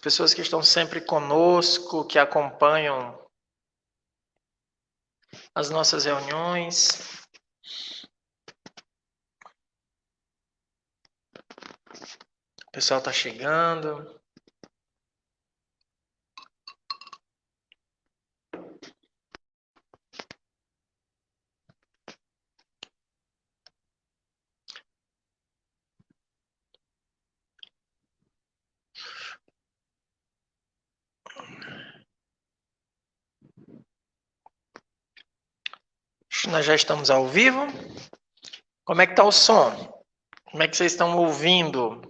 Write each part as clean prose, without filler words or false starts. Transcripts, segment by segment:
pessoas que estão sempre conosco, que acompanham as nossas reuniões. O pessoal está chegando. Nós já estamos ao vivo. Como é que está o som? Como é que vocês estão ouvindo?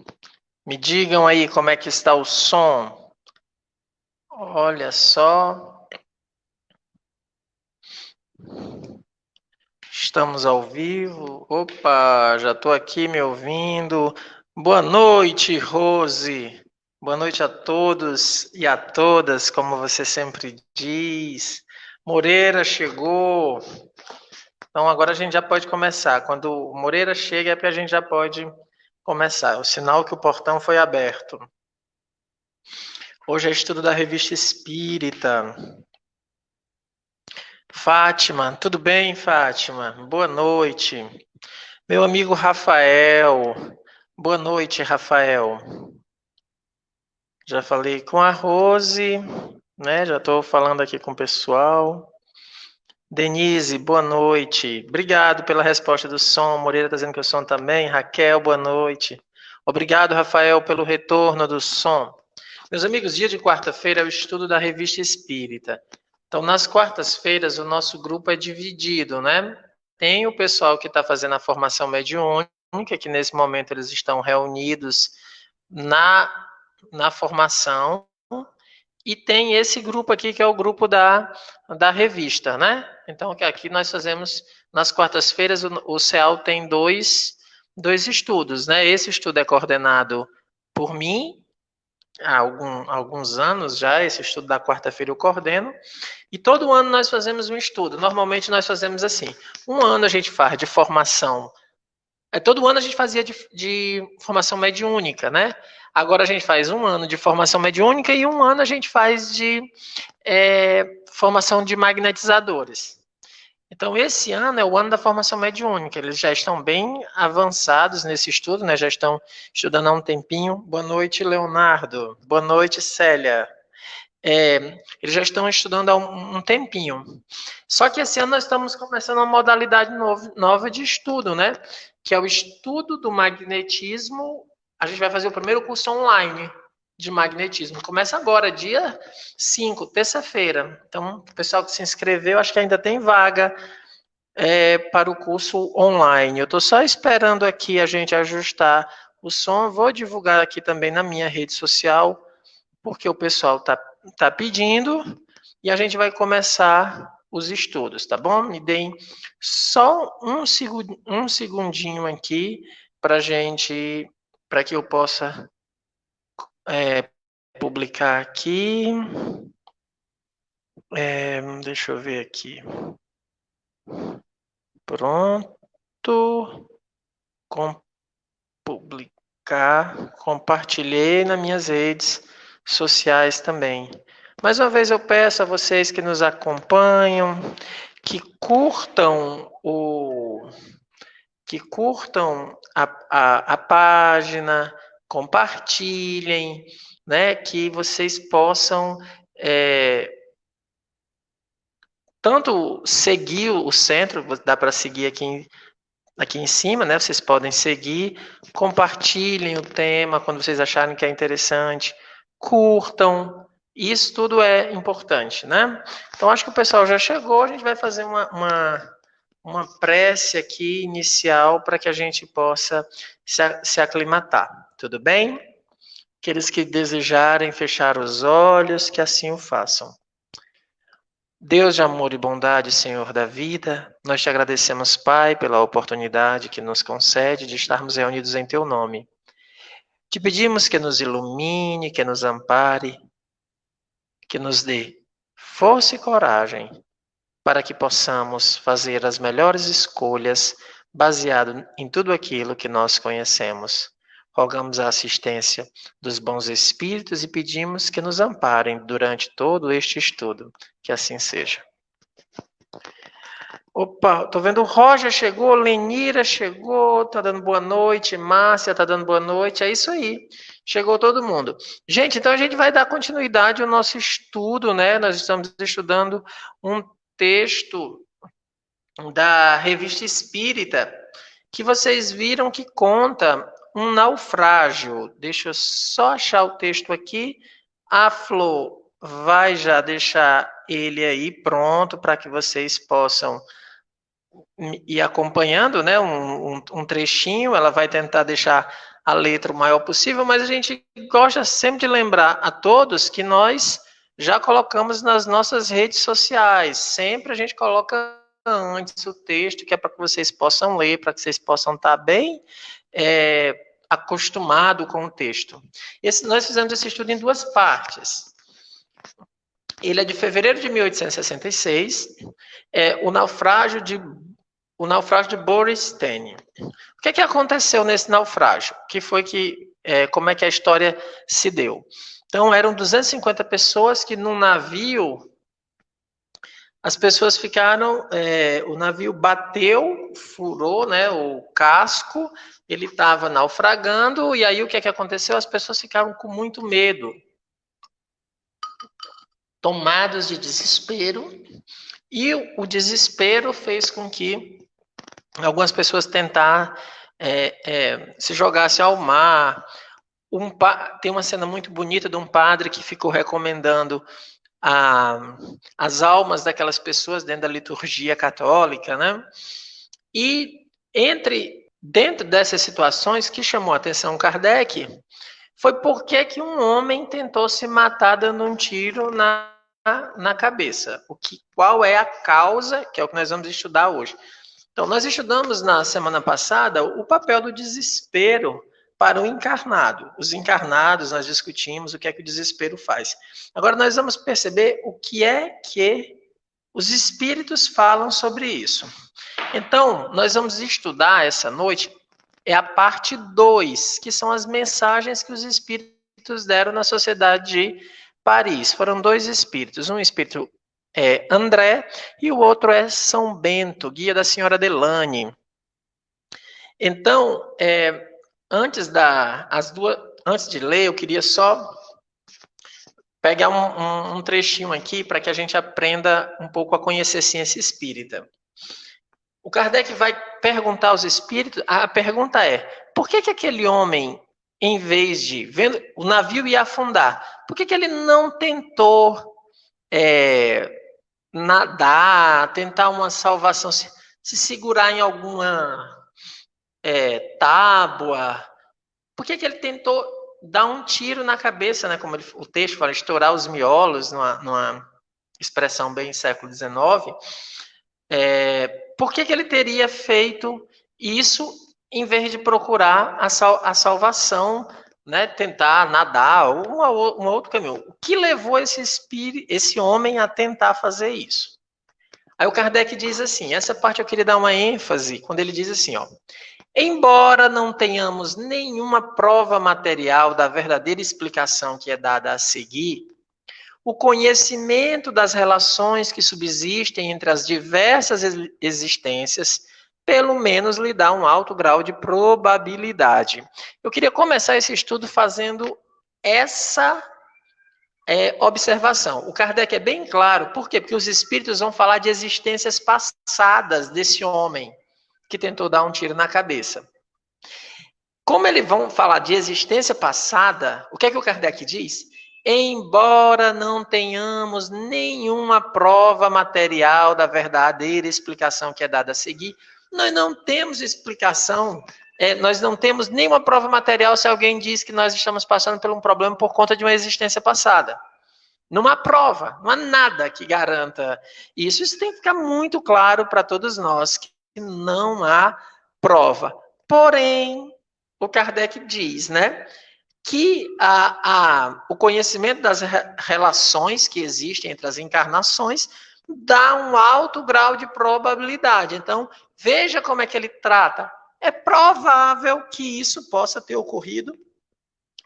Me digam aí como é que está o som. Olha só. Estamos ao vivo. Opa, já estou aqui me ouvindo. Boa noite, Rose. Boa noite a todos e a todas, como você sempre diz. Moreira chegou. Então agora a gente já pode começar. Quando o Moreira chega é porque a gente já pode começar. É o sinal que o portão foi aberto. Hoje é estudo da Revista Espírita. Fátima, tudo bem, Fátima? Boa noite. Meu amigo Rafael. Boa noite, Rafael. Já falei com a Rose, né? Já estou falando aqui com o pessoal. Denise, boa noite. Obrigado pela resposta do som. Moreira está dizendo que o som também. Raquel, boa noite. Obrigado, Rafael, pelo retorno do som. Meus amigos, dia de quarta-feira é o estudo da Revista Espírita. Então, nas quartas-feiras, o nosso grupo é dividido, né? Tem o pessoal que está fazendo a formação mediúnica, que nesse momento eles estão reunidos na formação, e tem esse grupo aqui, que é o grupo da revista, né? Então, aqui nós fazemos, nas quartas-feiras, o CEAL tem dois estudos, né? Esse estudo é coordenado por mim, há alguns anos já, esse estudo da quarta-feira eu coordeno, e todo ano nós fazemos um estudo. Normalmente nós fazemos assim, um ano a gente faz de formação, todo ano a gente fazia de formação mediúnica, né? Agora a gente faz um ano de formação mediúnica e um ano a gente faz de formação de magnetizadores. Então, esse ano é o ano da formação mediúnica. Eles já estão bem avançados nesse estudo, né? Já estão estudando há um tempinho. Boa noite, Leonardo. Boa noite, Célia. Eles já estão estudando há um tempinho. Só que esse ano nós estamos começando uma modalidade nova de estudo, né? Que é o estudo do magnetismo. A gente vai fazer o primeiro curso online de magnetismo. Começa agora, dia 5, terça-feira. Então, o pessoal que se inscreveu, acho que ainda tem vaga para o curso online. Eu estou só esperando aqui a gente ajustar o som. Vou divulgar aqui também na minha rede social, porque o pessoal tá pedindo, e a gente vai começar os estudos, tá bom? Me deem só um segundinho aqui para que eu possa publicar aqui. Deixa eu ver aqui. Pronto. Publicar. Compartilhei nas minhas redes sociais também. Mais uma vez eu peço a vocês que nos acompanham, que curtam a página, compartilhem, né, que vocês possam tanto seguir o centro, dá para seguir aqui em cima, né? Vocês podem seguir, compartilhem o tema quando vocês acharem que é interessante, curtam, isso tudo é importante, né? Então, acho que o pessoal já chegou, a gente vai fazer uma prece aqui inicial para que a gente possa se aclimatar, tudo bem? Aqueles que desejarem fechar os olhos, que assim o façam. Deus de amor e bondade, Senhor da vida, nós te agradecemos, Pai, pela oportunidade que nos concede de estarmos reunidos em Teu nome. Te pedimos que nos ilumine, que nos ampare, que nos dê força e coragem para que possamos fazer as melhores escolhas baseado em tudo aquilo que nós conhecemos. rogamos a assistência dos bons espíritos e pedimos que nos amparem durante todo este estudo. Que assim seja. Opa, tô vendo o Roger chegou, Lenira chegou, tá dando boa noite, Márcia tá dando boa noite, é isso aí. Chegou todo mundo. Gente, então a gente vai dar continuidade ao nosso estudo, né? Nós estamos estudando um texto da Revista Espírita que vocês viram que conta um naufrágio. Deixa eu só achar o texto aqui. A Flor vai já deixar ele aí pronto para que vocês possam ir acompanhando, né? Um trechinho. Ela vai tentar deixar a letra o maior possível, mas a gente gosta sempre de lembrar a todos que nós já colocamos nas nossas redes sociais. Sempre a gente coloca antes o texto, que é para que vocês possam ler, para que vocês possam estar bem acostumado com o texto. Nós fizemos esse estudo em duas partes. Ele é de fevereiro de 1866, o naufrágio de Boris Tene. O que aconteceu nesse naufrágio? Como é que a história se deu? Então, eram 250 pessoas que num navio, as pessoas ficaram, o navio bateu, furou, né, o casco, ele estava naufragando, e aí o que aconteceu? As pessoas ficaram com muito medo, tomados de desespero, e o desespero fez com que algumas pessoas tentassem se jogassem ao mar. Tem uma cena muito bonita de um padre que ficou recomendando as almas daquelas pessoas dentro da liturgia católica, né? E dentro dessas situações, que chamou a atenção Kardec foi porque que um homem tentou se matar dando um tiro na cabeça. Qual é a causa, que é o que nós vamos estudar hoje. Então, nós estudamos na semana passada o papel do desespero para o encarnado. Os encarnados, nós discutimos o que o desespero faz. Agora, nós vamos perceber o que os espíritos falam sobre isso. Então, nós vamos estudar essa noite, a parte 2, que são as mensagens que os espíritos deram na Sociedade de Paris. Foram 2 espíritos, um espírito André, e o outro é São Bento, guia da senhora Delane. Então, antes de ler, eu queria só pegar um trechinho aqui para que a gente aprenda um pouco a conhecer ciência espírita. O Kardec vai perguntar aos espíritos, a pergunta é, por que aquele homem, em vez de, vendo o navio ia afundar, por que ele não tentou nadar, tentar uma salvação, se segurar em alguma tábua? Por que ele tentou dar um tiro na cabeça, né? Como o texto fala, estourar os miolos, numa expressão bem século XIX. Por que ele teria feito isso em vez de procurar a salvação, né? Tentar nadar, ou um outro caminho? O que levou esse homem a tentar fazer isso? Aí o Kardec diz assim, essa parte eu queria dar uma ênfase, quando ele diz assim, embora não tenhamos nenhuma prova material da verdadeira explicação que é dada a seguir, o conhecimento das relações que subsistem entre as diversas existências, pelo menos lhe dá um alto grau de probabilidade. Eu queria começar esse estudo fazendo essa observação. O Kardec é bem claro, por quê? Porque os espíritos vão falar de existências passadas desse homem que tentou dar um tiro na cabeça. Como eles vão falar de existência passada, o que o Kardec diz? Embora não tenhamos nenhuma prova material da verdadeira explicação que é dada a seguir, nós não temos explicação, nós não temos nenhuma prova material se alguém diz que nós estamos passando por um problema por conta de uma existência passada. Não há prova, não há nada que garanta isso. Isso tem que ficar muito claro para todos nós, que não há prova. Porém, o Kardec diz, né, que o conhecimento das relações que existem entre as encarnações dá um alto grau de probabilidade. Então, veja como é que ele trata é provável que isso possa ter ocorrido,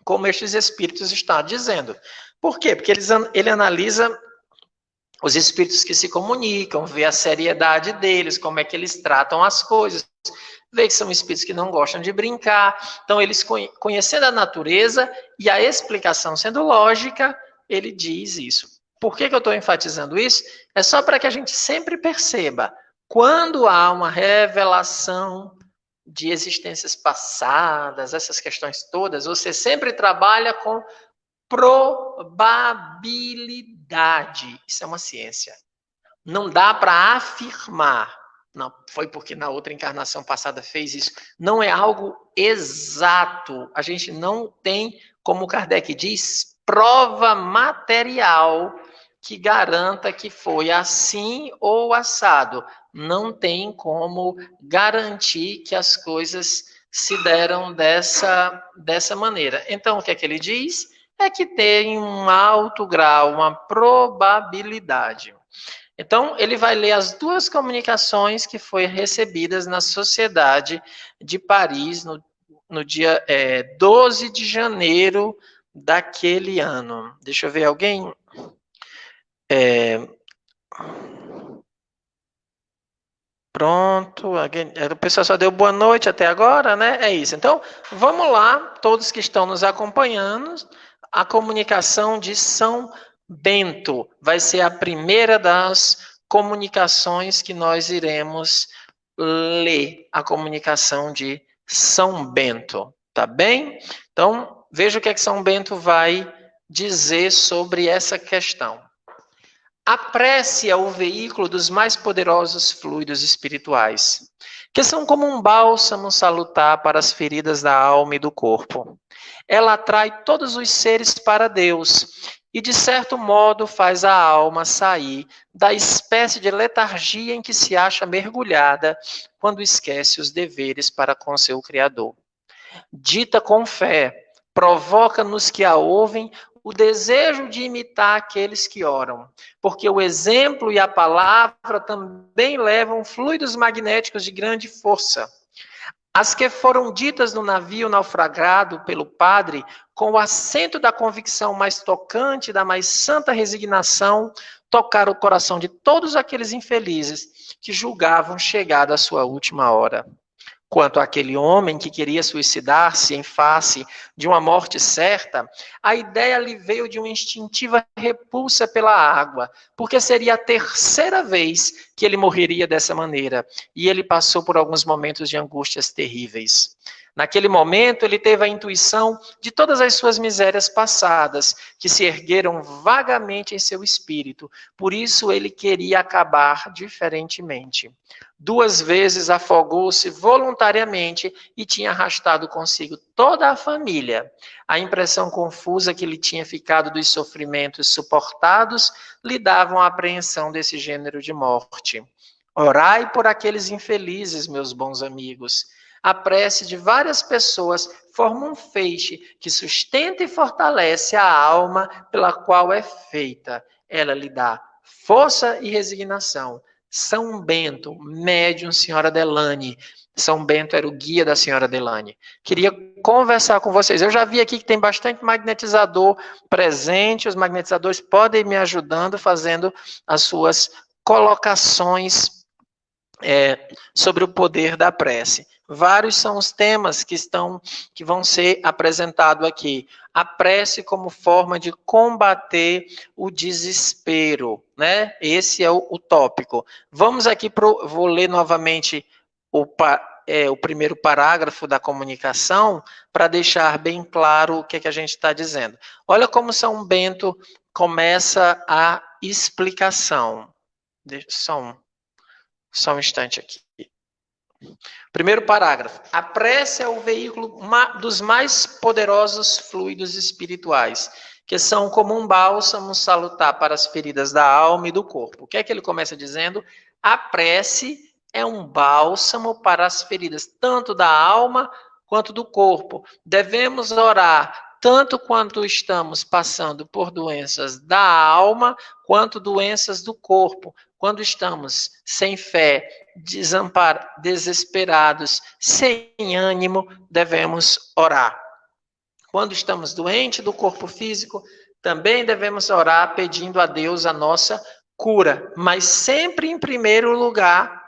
como estes espíritos estão dizendo. Por quê? Porque ele analisa os espíritos que se comunicam, vê a seriedade deles, como é que eles tratam as coisas, vê que são espíritos que não gostam de brincar. Então, eles conhecendo a natureza e a explicação sendo lógica, ele diz isso. Por que eu estou enfatizando isso? É só para que a gente sempre perceba, quando há uma revelação de existências passadas, essas questões todas, você sempre trabalha com probabilidade. Isso é uma ciência. Não dá para afirmar. Não, foi porque na outra encarnação passada fez isso. Não é algo exato. A gente não tem, como Kardec diz, prova material que garanta que foi assim ou assado. Não tem como garantir que as coisas se deram dessa maneira. Então, o que é que ele diz? É que tem um alto grau, uma probabilidade. Então, ele vai ler as duas comunicações que foram recebidas na Sociedade de Paris no dia 12 de janeiro daquele ano. Deixa eu ver, alguém... Pronto, o pessoal só deu boa noite até agora, né? É isso. Então, vamos lá, todos que estão nos acompanhando, a comunicação de São Bento vai ser a primeira das comunicações que nós iremos ler, a comunicação de São Bento, tá bem? Então, veja o que é que São Bento vai dizer sobre essa questão. A prece é o veículo dos mais poderosos fluidos espirituais, que são como um bálsamo salutar para as feridas da alma e do corpo. Ela atrai todos os seres para Deus e, de certo modo, faz a alma sair da espécie de letargia em que se acha mergulhada quando esquece os deveres para com seu Criador. Dita com fé, provoca nos que a ouvem o desejo de imitar aqueles que oram, porque o exemplo e a palavra também levam fluidos magnéticos de grande força. As que foram ditas no navio naufragado pelo padre, com o acento da convicção mais tocante, da mais santa resignação, tocaram o coração de todos aqueles infelizes que julgavam chegada a sua última hora. Quanto àquele homem que queria suicidar-se em face de uma morte certa, a ideia lhe veio de uma instintiva repulsa pela água, porque seria a terceira vez que ele morreria dessa maneira, e ele passou por alguns momentos de angústias terríveis. Naquele momento, ele teve a intuição de todas as suas misérias passadas, que se ergueram vagamente em seu espírito, por isso ele queria acabar diferentemente. 2 vezes afogou-se voluntariamente e tinha arrastado consigo toda a família. A impressão confusa que lhe tinha ficado dos sofrimentos suportados lhe dava uma apreensão desse gênero de morte. Orai por aqueles infelizes, meus bons amigos. A prece de várias pessoas forma um feixe que sustenta e fortalece a alma pela qual é feita. Ela lhe dá força e resignação. São Bento, médium senhora Delane. São Bento era o guia da senhora Delane. Queria conversar com vocês. Eu já vi aqui que tem bastante magnetizador presente. Os magnetizadores podem ir me ajudando fazendo as suas colocações sobre o poder da prece. Vários são os temas que vão ser apresentados aqui. A prece como forma de combater o desespero, né? Esse é o tópico. Vamos aqui vou ler novamente o primeiro parágrafo da comunicação para deixar bem claro o que é que a gente está dizendo. Olha como São Bento começa a explicação. Deixa só um instante aqui. Primeiro parágrafo. A prece é o veículo dos mais poderosos fluidos espirituais, que são como um bálsamo salutar para as feridas da alma e do corpo. O que é que ele começa dizendo? A prece é um bálsamo para as feridas, tanto da alma quanto do corpo. Devemos orar tanto quanto estamos passando por doenças da alma, quanto doenças do corpo, quando estamos sem fé, desesperados, sem ânimo, devemos orar. Quando estamos doentes do corpo físico, também devemos orar pedindo a Deus a nossa cura. Mas sempre em primeiro lugar,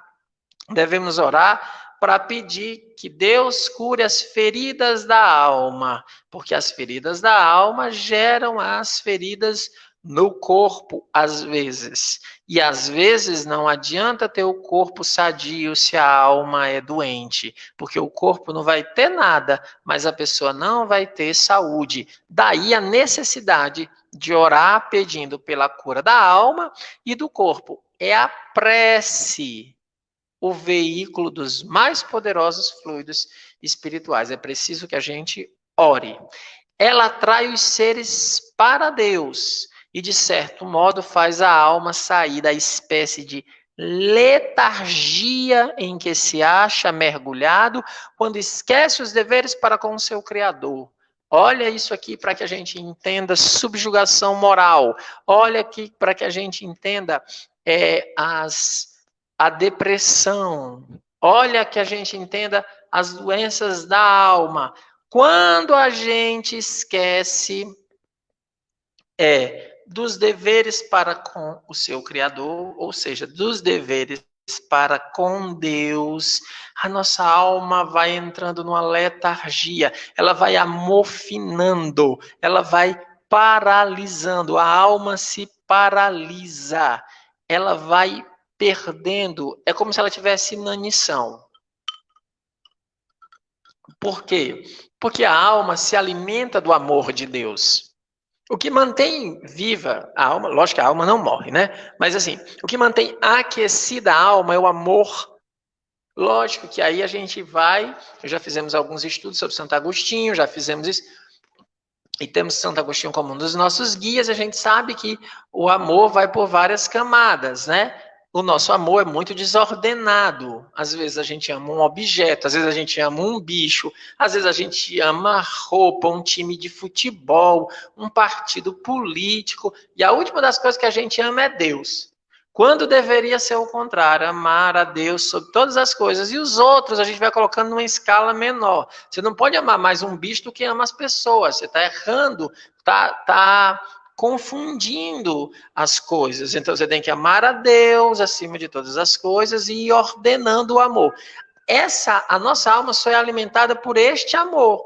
devemos orar para pedir que Deus cure as feridas da alma, porque as feridas da alma geram as feridas no corpo, às vezes. E às vezes não adianta ter o corpo sadio se a alma é doente, porque o corpo não vai ter nada, mas a pessoa não vai ter saúde. Daí a necessidade de orar pedindo pela cura da alma e do corpo. É a prece o veículo dos mais poderosos fluidos espirituais. É preciso que a gente ore. Ela atrai os seres para Deus e, de certo modo, faz a alma sair da espécie de letargia em que se acha mergulhado quando esquece os deveres para com o seu Criador. Olha isso aqui para que a gente entenda subjugação moral. Olha aqui para que a gente entenda a depressão. Olha que a gente entenda as doenças da alma. Quando a gente esquece dos deveres para com o seu Criador, ou seja, dos deveres para com Deus, a nossa alma vai entrando numa letargia, ela vai amofinando, ela vai paralisando, a alma se paralisa, ela vai perdendo, é como se ela tivesse inanição. Por quê? Porque a alma se alimenta do amor de Deus. O que mantém viva a alma, lógico que a alma não morre, né? Mas assim, o que mantém aquecida a alma é o amor. Lógico que aí a gente vai, já fizemos alguns estudos sobre Santo Agostinho, já fizemos isso, e temos Santo Agostinho como um dos nossos guias, a gente sabe que o amor vai por várias camadas, né? O nosso amor é muito desordenado. Às vezes a gente ama um objeto, às vezes a gente ama um bicho, às vezes a gente ama roupa, um time de futebol, um partido político. E a última das coisas que a gente ama é Deus. Quando deveria ser o contrário, amar a Deus sobre todas as coisas. E os outros a gente vai colocando numa escala menor. Você não pode amar mais um bicho do que ama as pessoas. Você está errando, está confundindo as coisas. Então você tem que amar a Deus acima de todas as coisas e ir ordenando o amor. A nossa alma só é alimentada por este amor.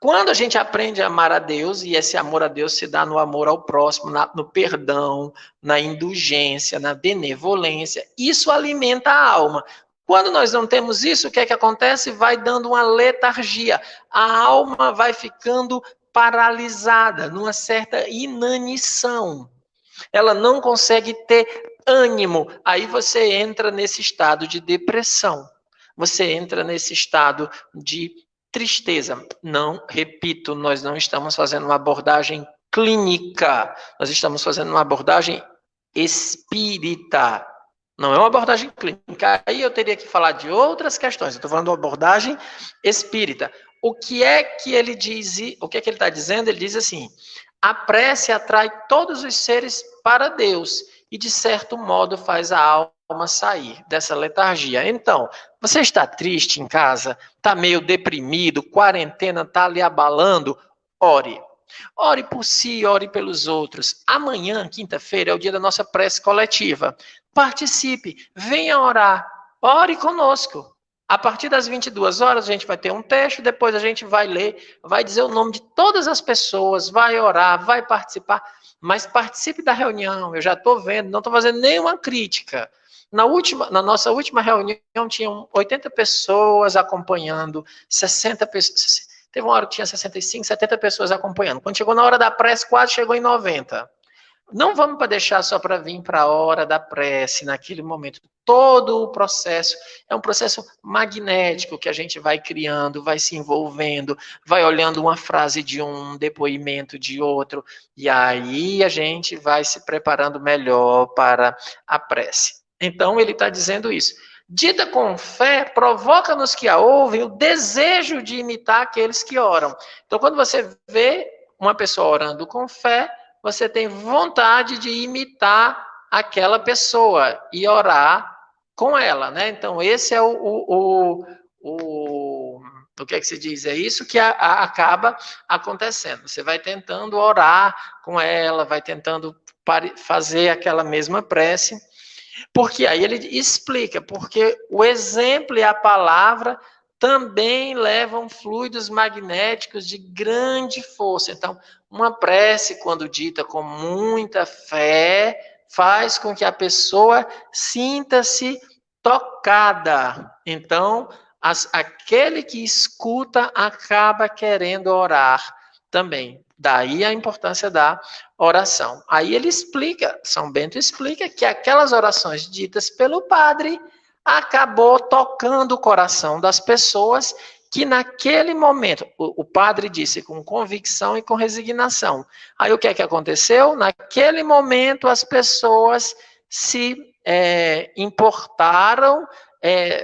Quando a gente aprende a amar a Deus, e esse amor a Deus se dá no amor ao próximo, no perdão, na indulgência, na benevolência, isso alimenta a alma. Quando nós não temos isso, o que é que acontece? Vai dando uma letargia. A alma vai ficando paralisada, numa certa inanição. Ela não consegue ter ânimo. Aí você entra nesse estado de depressão. Você entra nesse estado de tristeza. Não, repito, nós não estamos fazendo uma abordagem clínica. Nós estamos fazendo uma abordagem espírita. Não é uma abordagem clínica. Aí eu teria que falar de outras questões. Eu estou falando de uma abordagem espírita. O que é que ele diz? O que é que ele está dizendo? Ele diz assim: a prece atrai todos os seres para Deus e, de certo modo, faz a alma sair dessa letargia. Então, você está triste em casa? Está meio deprimido? Quarentena está lhe abalando? Ore. Ore por si, ore pelos outros. Amanhã, quinta-feira, é o dia da nossa prece coletiva. Participe, venha orar. Ore conosco. A partir das 22 horas, a gente vai ter um texto, depois a gente vai ler, vai dizer o nome de todas as pessoas, vai orar, vai participar, mas participe da reunião. Eu já estou vendo, não estou fazendo nenhuma crítica. Na nossa última reunião, tinham 80 pessoas acompanhando, 60 pessoas. Teve uma hora que tinha 65, 70 pessoas acompanhando. Quando chegou na hora da prece, quase chegou em 90. Não vamos deixar só para vir para a hora da prece, naquele momento. Todo o processo é um processo magnético que a gente vai criando, vai se envolvendo, vai olhando uma frase de um depoimento de outro, e aí a gente vai se preparando melhor para a prece. Então ele está dizendo isso. Dita com fé, provoca nos que a ouvem o desejo de imitar aqueles que oram. Então, quando você vê uma pessoa orando com fé, você tem vontade de imitar aquela pessoa e orar com ela, né? Então, esse é o que é que se diz? É isso que acaba acontecendo. Você vai tentando orar com ela, vai tentando fazer aquela mesma prece, porque aí ele explica, porque o exemplo e a palavra também levam fluidos magnéticos de grande força. Então, uma prece, quando dita com muita fé, faz com que a pessoa sinta-se tocada. Então, aquele que escuta acaba querendo orar também. Daí a importância da oração. Aí ele explica, São Bento explica que aquelas orações ditas pelo padre acabou tocando o coração das pessoas que naquele momento, o padre disse com convicção e com resignação. Aí o que é que aconteceu? Naquele momento as pessoas se importaram,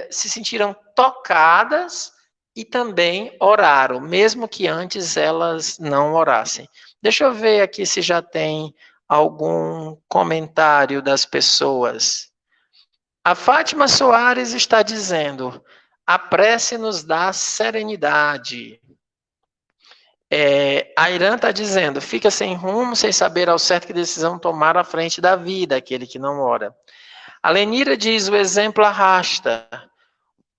se sentiram tocadas e também oraram, mesmo que antes elas não orassem. Deixa eu ver aqui se já tem algum comentário das pessoas. A Fátima Soares está dizendo: a prece nos dá serenidade. A Irã está dizendo: fica sem rumo, sem saber ao certo que decisão tomar à frente da vida, aquele que não ora. A Lenira diz: o exemplo arrasta.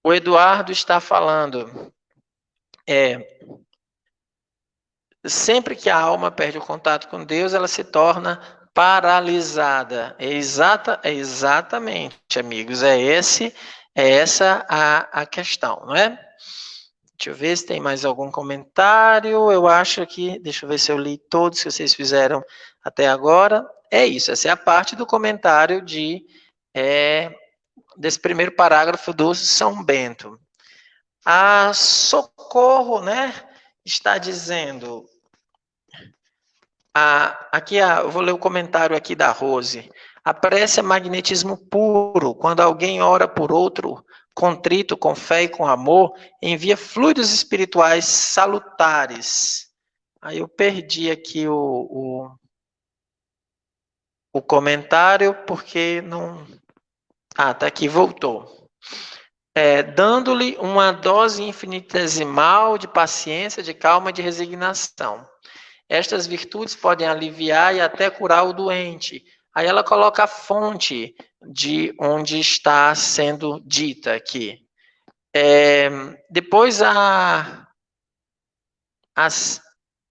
O Eduardo está falando: sempre que a alma perde o contato com Deus, ela se torna paralisada. Exatamente, amigos. É essa a questão, não é? Deixa eu ver se tem mais algum comentário. Eu acho que, deixa eu ver se eu li todos que vocês fizeram até agora. É isso, essa é a parte do comentário desse primeiro parágrafo do São Bento. A Socorro, né, está dizendo... eu vou ler o comentário aqui da Rose. A prece é magnetismo puro. Quando alguém ora por outro, contrito, com fé e com amor, envia fluidos espirituais salutares. Aí eu perdi aqui o comentário, porque não... tá aqui, voltou. Dando-lhe uma dose infinitesimal de paciência, de calma e de resignação. Estas virtudes podem aliviar e até curar o doente. Aí ela coloca a fonte de onde está sendo dita aqui. Depois a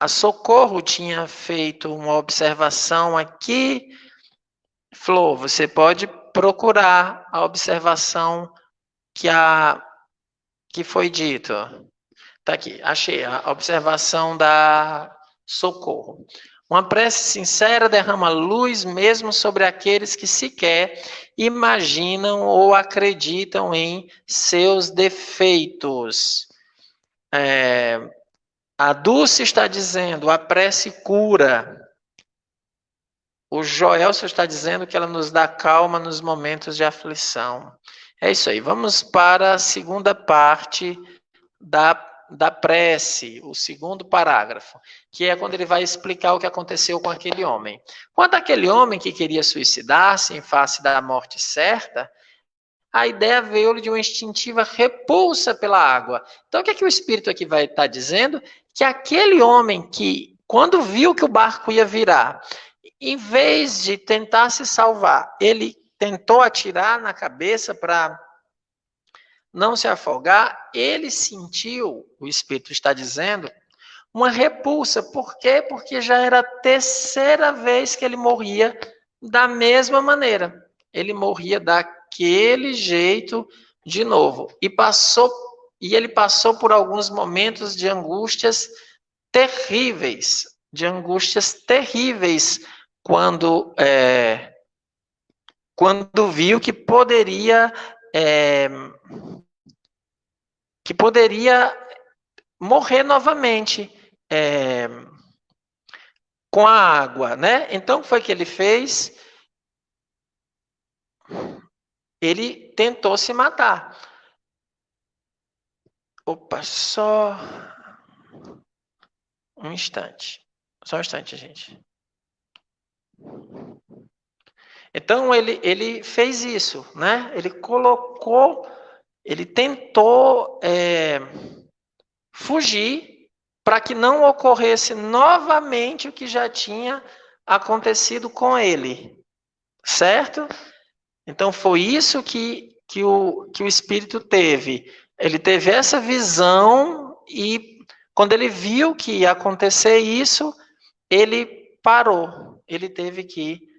Socorro tinha feito uma observação aqui. Flor, você pode procurar a observação que foi dito. Tá aqui, achei a observação da Socorro. Uma prece sincera derrama luz mesmo sobre aqueles que sequer imaginam ou acreditam em seus defeitos. A Dulce está dizendo, a prece cura. O Joelson está dizendo que ela nos dá calma nos momentos de aflição. É isso aí, vamos para a segunda parte da prece, o segundo parágrafo, que é quando ele vai explicar o que aconteceu com aquele homem. Quando aquele homem que queria suicidar-se em face da morte certa, a ideia veio-lhe de uma instintiva repulsa pela água. Então, o que é que o Espírito aqui vai estar dizendo? Que aquele homem que, quando viu que o barco ia virar, em vez de tentar se salvar, ele tentou atirar na cabeça para não se afogar, ele sentiu, o Espírito está dizendo, uma repulsa. Por quê? Porque já era a terceira vez que ele morria da mesma maneira. Ele morria daquele jeito de novo. E ele passou por alguns momentos de angústias terríveis, quando viu que poderia morrer novamente com a água, né? Então, o que foi que ele fez? Ele tentou se matar. Opa, só um instante. Só um instante, gente. Então ele fez isso, né? Ele tentou fugir para que não ocorresse novamente o que já tinha acontecido com ele, certo? Então foi isso que o espírito teve. Ele teve essa visão e quando ele viu que ia acontecer isso, ele parou. Ele teve que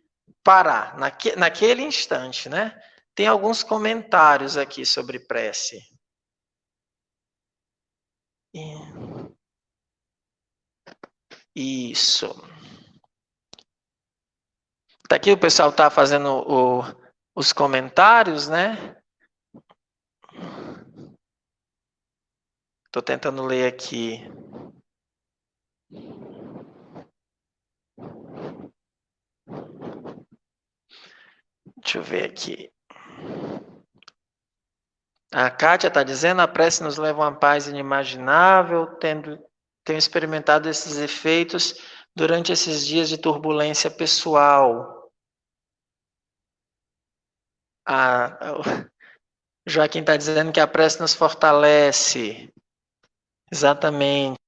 parar naquele instante, né? Tem alguns comentários aqui sobre prece. Isso. Tá aqui o pessoal tá fazendo os comentários, né? Tô tentando ler aqui. Deixa eu ver aqui. A Kátia está dizendo, a prece nos leva a uma paz inimaginável, tenho experimentado esses efeitos durante esses dias de turbulência pessoal. Joaquim está dizendo que a prece nos fortalece. Exatamente.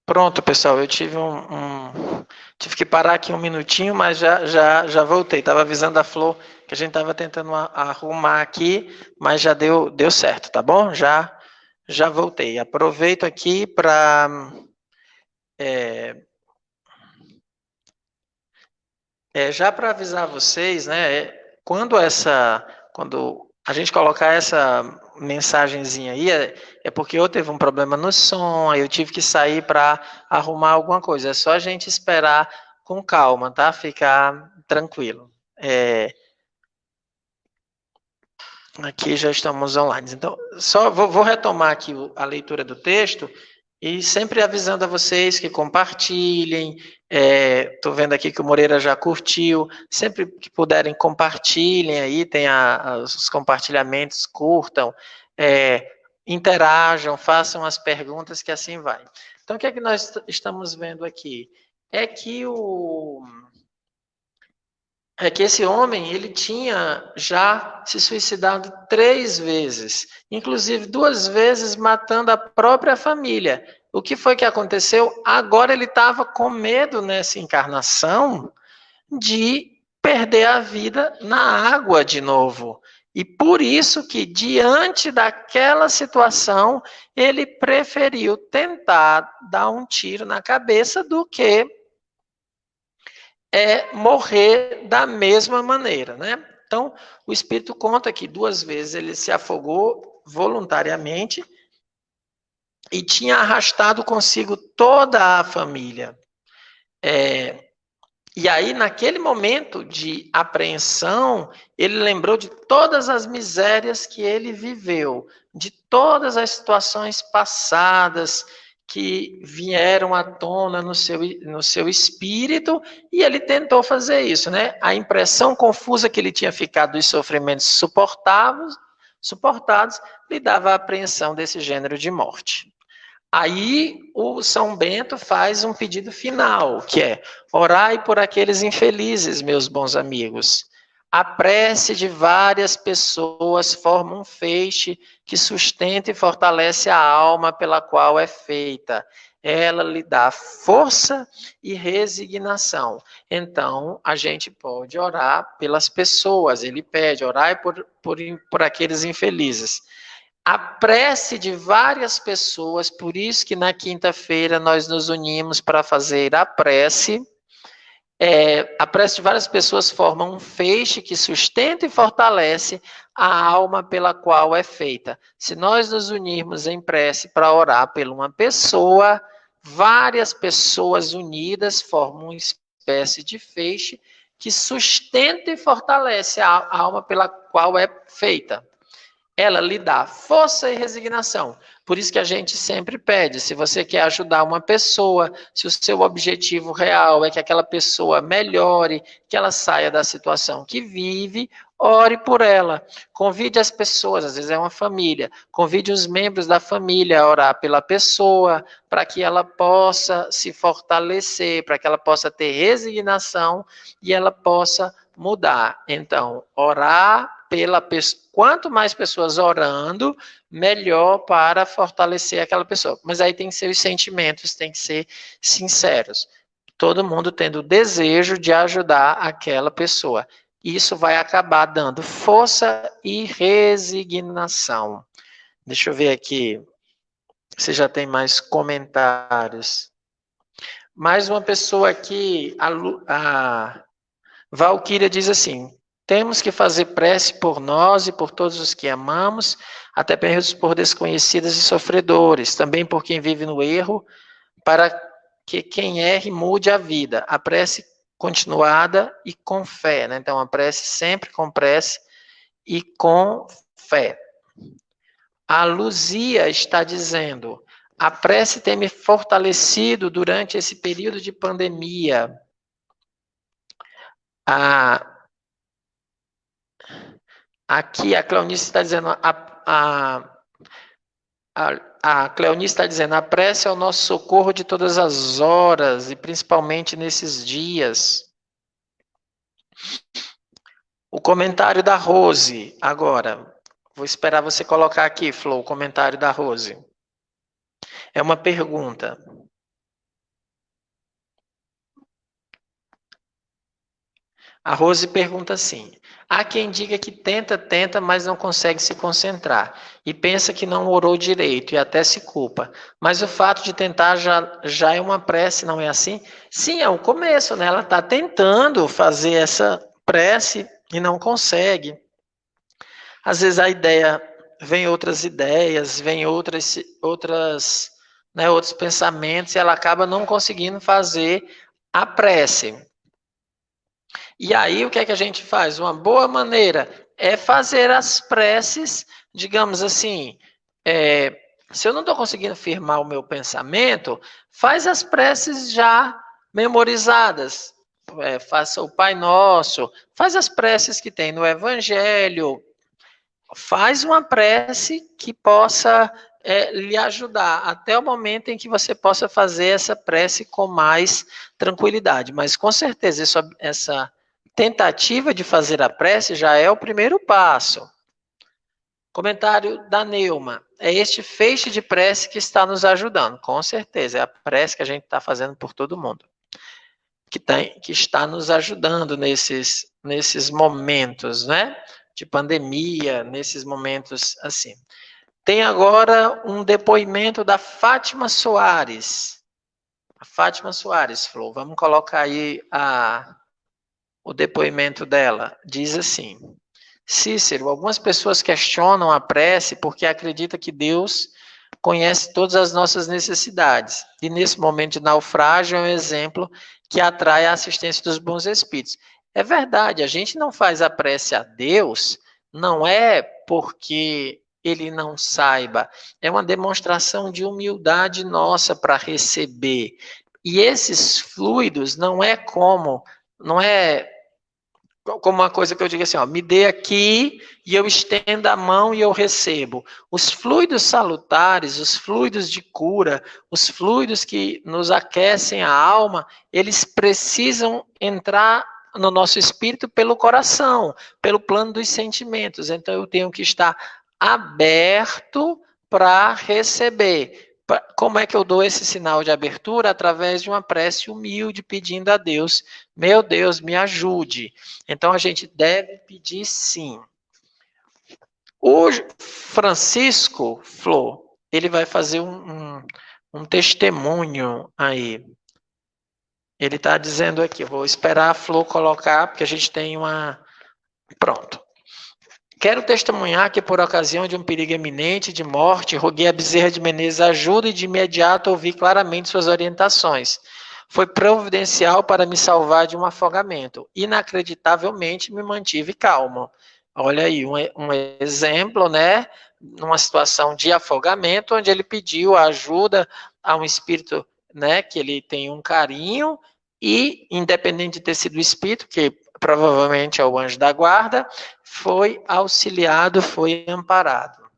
Pronto, pessoal, eu tive tive que parar aqui um minutinho, mas já voltei. Estava avisando a Flor que a gente estava tentando arrumar aqui, mas já deu certo, tá bom? Já voltei. Aproveito aqui para já para avisar vocês, né? Quando a gente colocar essa mensagenzinha aí, é porque eu teve um problema no som, aí eu tive que sair para arrumar alguma coisa. É só a gente esperar com calma, tá? Ficar tranquilo. Aqui já estamos online. Então, só vou retomar aqui a leitura do texto e sempre avisando a vocês que compartilhem. Estou vendo aqui que o Moreira já curtiu. Sempre que puderem, compartilhem aí, tem os compartilhamentos, curtam, interajam, façam as perguntas que assim vai. Então, o que é que nós estamos vendo aqui? É que esse homem, ele tinha já se suicidado 3 vezes, inclusive 2 vezes matando a própria família. O que foi que aconteceu? Agora ele estava com medo nessa encarnação de perder a vida na água de novo. E por isso que, diante daquela situação, ele preferiu tentar dar um tiro na cabeça do que morrer da mesma maneira, né? Então, o Espírito conta que 2 vezes ele se afogou voluntariamente e tinha arrastado consigo toda a família. E aí, naquele momento de apreensão, ele lembrou de todas as misérias que ele viveu, de todas as situações passadas que vieram à tona no seu espírito, e ele tentou fazer isso, né? A impressão confusa que ele tinha ficado dos sofrimentos suportados lhe dava a apreensão desse gênero de morte. Aí o São Bento faz um pedido final, que é: orai por aqueles infelizes, meus bons amigos. A prece de várias pessoas forma um feixe que sustenta e fortalece a alma pela qual é feita. Ela lhe dá força e resignação. Então, a gente pode orar pelas pessoas. Ele pede: orai por aqueles infelizes. A prece de várias pessoas, por isso que na quinta-feira nós nos unimos para fazer a prece. A prece de várias pessoas forma um feixe que sustenta e fortalece a alma pela qual é feita. Se nós nos unirmos em prece para orar por uma pessoa, várias pessoas unidas formam uma espécie de feixe que sustenta e fortalece a alma pela qual é feita. Ela lhe dá força e resignação. Por isso que a gente sempre pede: se você quer ajudar uma pessoa, se o seu objetivo real é que aquela pessoa melhore, que ela saia da situação que vive, ore por ela. Convide as pessoas, às vezes é uma família, convide os membros da família a orar pela pessoa, para que ela possa se fortalecer, para que ela possa ter resignação e ela possa mudar. Então, orar pela pessoa. Quanto mais pessoas orando, melhor para fortalecer aquela pessoa. Mas aí tem que ser os sentimentos, tem que ser sinceros. Todo mundo tendo o desejo de ajudar aquela pessoa. Isso vai acabar dando força e resignação. Deixa eu ver aqui se já tem mais comentários. Mais uma pessoa aqui, a Valquíria diz assim: temos que fazer prece por nós e por todos os que amamos, até mesmo por desconhecidos e sofredores, também por quem vive no erro, para que quem erre mude a vida. A prece continuada e com fé, né? Então, a prece sempre com prece e com fé. A Luzia está dizendo: a prece tem me fortalecido durante esse período de pandemia. Aqui a Cleonice está dizendo, a Cleonice está dizendo: a prece é o nosso socorro de todas as horas, e principalmente nesses dias. O comentário da Rose, agora. Vou esperar você colocar aqui, Flor, o comentário da Rose. É uma pergunta. A Rose pergunta assim: há quem diga que tenta, mas não consegue se concentrar, e pensa que não orou direito, e até se culpa. Mas o fato de tentar já é uma prece, não é assim? Sim, é um começo, né? Ela está tentando fazer essa prece e não consegue. Às vezes a ideia, vem outras ideias, vem outros pensamentos, e ela acaba não conseguindo fazer a prece. E aí, o que é que a gente faz? Uma boa maneira é fazer as preces, digamos assim, se eu não estou conseguindo firmar o meu pensamento, faz as preces já memorizadas. Faça o Pai Nosso, faz as preces que tem no Evangelho, faz uma prece que possa lhe ajudar até o momento em que você possa fazer essa prece com mais tranquilidade. Mas, com certeza, essa tentativa de fazer a prece já é o primeiro passo. Comentário da Neuma: é este feixe de prece que está nos ajudando. Com certeza, é a prece que a gente está fazendo por todo mundo, que está nos ajudando nesses momentos, né, de pandemia, nesses momentos assim. Tem agora um depoimento da Fátima Soares. A Fátima Soares, Flor, vamos colocar aí o depoimento dela. Diz assim: Cícero, algumas pessoas questionam a prece porque acreditam que Deus conhece todas as nossas necessidades. E nesse momento de naufrágio é um exemplo que atrai a assistência dos bons espíritos. É verdade, a gente não faz a prece a Deus, não é porque ele não saiba. É uma demonstração de humildade nossa para receber. E esses fluidos não é como uma coisa que eu digo assim, ó, me dê aqui e eu estendo a mão e eu recebo. Os fluidos salutares, os fluidos de cura, os fluidos que nos aquecem a alma, eles precisam entrar no nosso espírito pelo coração, pelo plano dos sentimentos. Então eu tenho que estar aberto para receber. Como é que eu dou esse sinal de abertura? Através de uma prece humilde, pedindo a Deus, meu Deus, me ajude. Então a gente deve pedir sim. O Francisco Flor, ele vai fazer um testemunho aí. Ele está dizendo aqui, vou esperar a Flor colocar, porque a gente tem uma. Pronto. Quero testemunhar que, por ocasião de um perigo iminente de morte, roguei a Bezerra de Menezes ajuda e de imediato ouvi claramente suas orientações. Foi providencial para me salvar de um afogamento. Inacreditavelmente me mantive calmo. Olha aí, um exemplo, né? Numa situação de afogamento, onde ele pediu a ajuda a um espírito, né? Que ele tem um carinho e, independente de ter sido o espírito, que provavelmente é o anjo da guarda, foi auxiliado, foi amparado.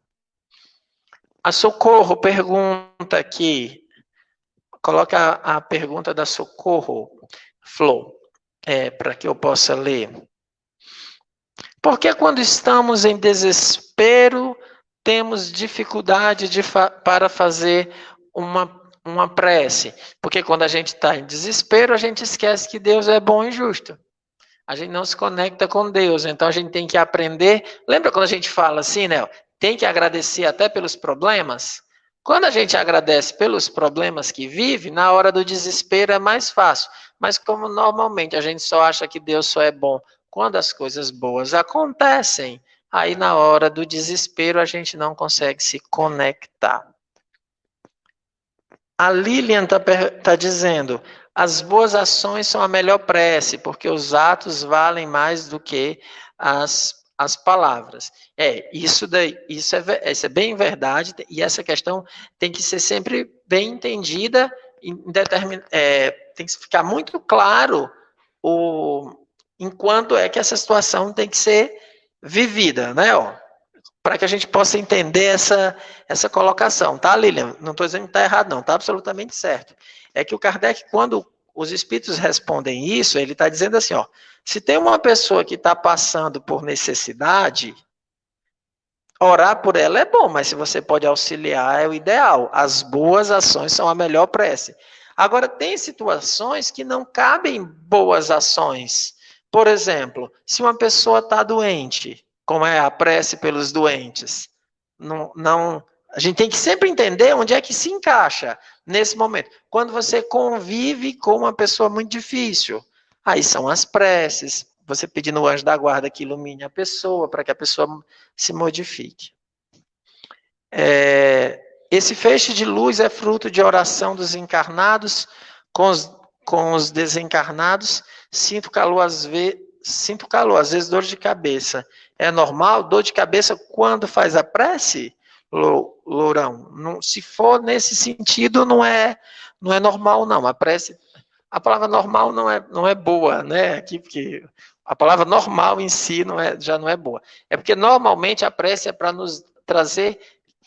A Socorro pergunta aqui, coloca a pergunta da Socorro, Flor, para que eu possa ler. Por que quando estamos em desespero, temos dificuldade para fazer uma prece? Porque quando a gente está em desespero, a gente esquece que Deus é bom e justo. A gente não se conecta com Deus, então a gente tem que aprender. Lembra quando a gente fala assim, né? Tem que agradecer até pelos problemas? Quando a gente agradece pelos problemas que vive, na hora do desespero é mais fácil. Mas como normalmente a gente só acha que Deus só é bom quando as coisas boas acontecem, aí na hora do desespero a gente não consegue se conectar. A Lilian está dizendo, as boas ações são a melhor prece, porque os atos valem mais do que as palavras. Isso é bem verdade, e essa questão tem que ser sempre bem entendida, tem que ficar muito claro enquanto é que essa situação tem que ser vivida, né? Para que a gente possa entender essa colocação, tá, Lilian? Não estou dizendo que está errado, não, está absolutamente certo. É que o Kardec, quando os espíritos respondem isso, ele está dizendo assim, ó, se tem uma pessoa que está passando por necessidade, orar por ela é bom, mas se você pode auxiliar é o ideal. As boas ações são a melhor prece. Agora, tem situações que não cabem boas ações. Por exemplo, se uma pessoa está doente, como é a prece pelos doentes, a gente tem que sempre entender onde é que se encaixa nesse momento. Quando você convive com uma pessoa muito difícil, aí são as preces, você pedindo o anjo da guarda que ilumine a pessoa, para que a pessoa se modifique. Esse feixe de luz é fruto de oração dos encarnados com os desencarnados. Sinto calor, às vezes dor de cabeça. É normal? Dor de cabeça quando faz a prece, Lourão? Não, se for nesse sentido, não é normal, não. A palavra normal não é boa, né? Aqui, porque a palavra normal em si já não é boa. É porque normalmente a prece é para nos trazer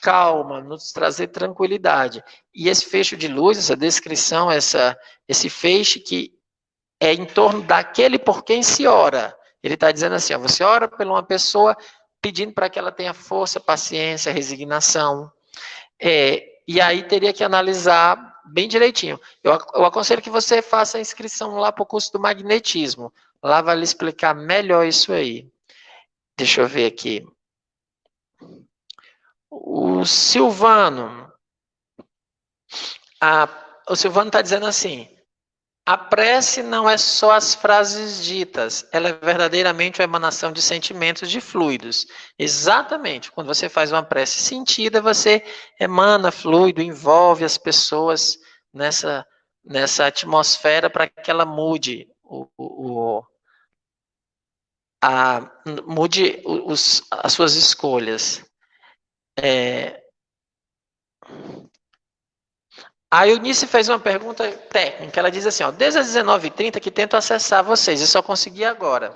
calma, nos trazer tranquilidade. E esse fecho de luz, essa descrição, esse feixe que é em torno daquele por quem se ora. Ele está dizendo assim, ó, você ora por uma pessoa pedindo para que ela tenha força, paciência, resignação. E aí teria que analisar bem direitinho. Eu aconselho que você faça a inscrição lá para o curso do magnetismo. Lá vai lhe explicar melhor isso aí. Deixa eu ver aqui. O Silvano está dizendo assim, a prece não é só as frases ditas, ela é verdadeiramente uma emanação de sentimentos, de fluidos. Exatamente, quando você faz uma prece sentida, você emana fluido, envolve as pessoas nessa atmosfera para que ela mude as suas escolhas. A Eunice fez uma pergunta técnica. Ela diz assim, ó, desde as 19h30 que tento acessar vocês e só consegui agora.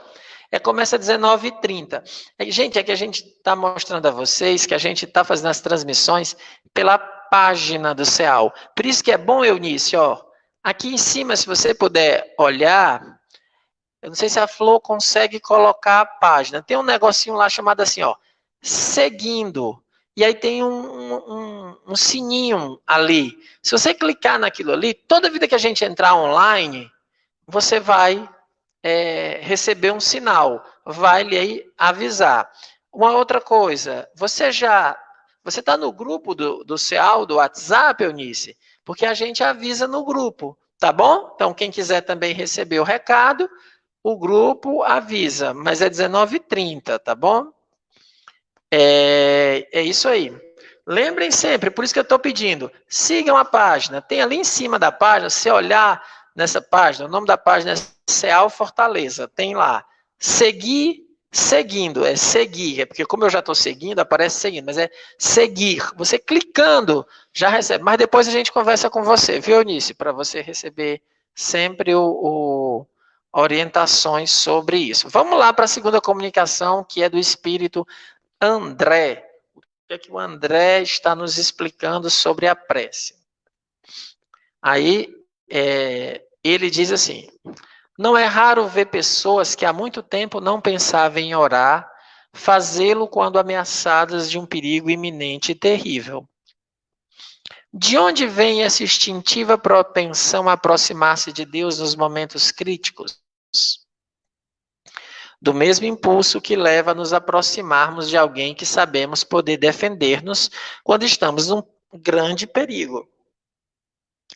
Começa às 19h30. Gente, é que a gente está mostrando a vocês que a gente está fazendo as transmissões pela página do CEAL. Por isso que é bom, Eunice, ó, aqui em cima, se você puder olhar, eu não sei se a Flor consegue colocar a página. Tem um negocinho lá chamado assim, ó, seguindo. E aí tem um sininho ali. Se você clicar naquilo ali, toda vida que a gente entrar online, você vai receber um sinal. Vai lhe avisar. Uma outra coisa, você está no grupo do CEAL, do WhatsApp, Eunice? Porque a gente avisa no grupo, tá bom? Então, quem quiser também receber o recado, o grupo avisa, mas é 19h30, tá bom? É isso aí. Lembrem sempre, por isso que eu estou pedindo, sigam a página. Tem ali em cima da página, se olhar nessa página, o nome da página é CEAL Fortaleza. Tem lá, seguir, seguindo, é seguir, porque como eu já estou seguindo, aparece seguindo, mas é seguir. Você clicando, já recebe. Mas depois a gente conversa com você, viu, Eunice? Para você receber sempre orientações sobre isso. Vamos lá para a segunda comunicação, que é do Espírito André. O que o André está nos explicando sobre a prece? Aí, ele diz assim, não é raro ver pessoas que há muito tempo não pensavam em orar, fazê-lo quando ameaçadas de um perigo iminente e terrível. De onde vem essa instintiva propensão a aproximar-se de Deus nos momentos críticos? Do mesmo impulso que leva a nos aproximarmos de alguém que sabemos poder defender-nos quando estamos num grande perigo.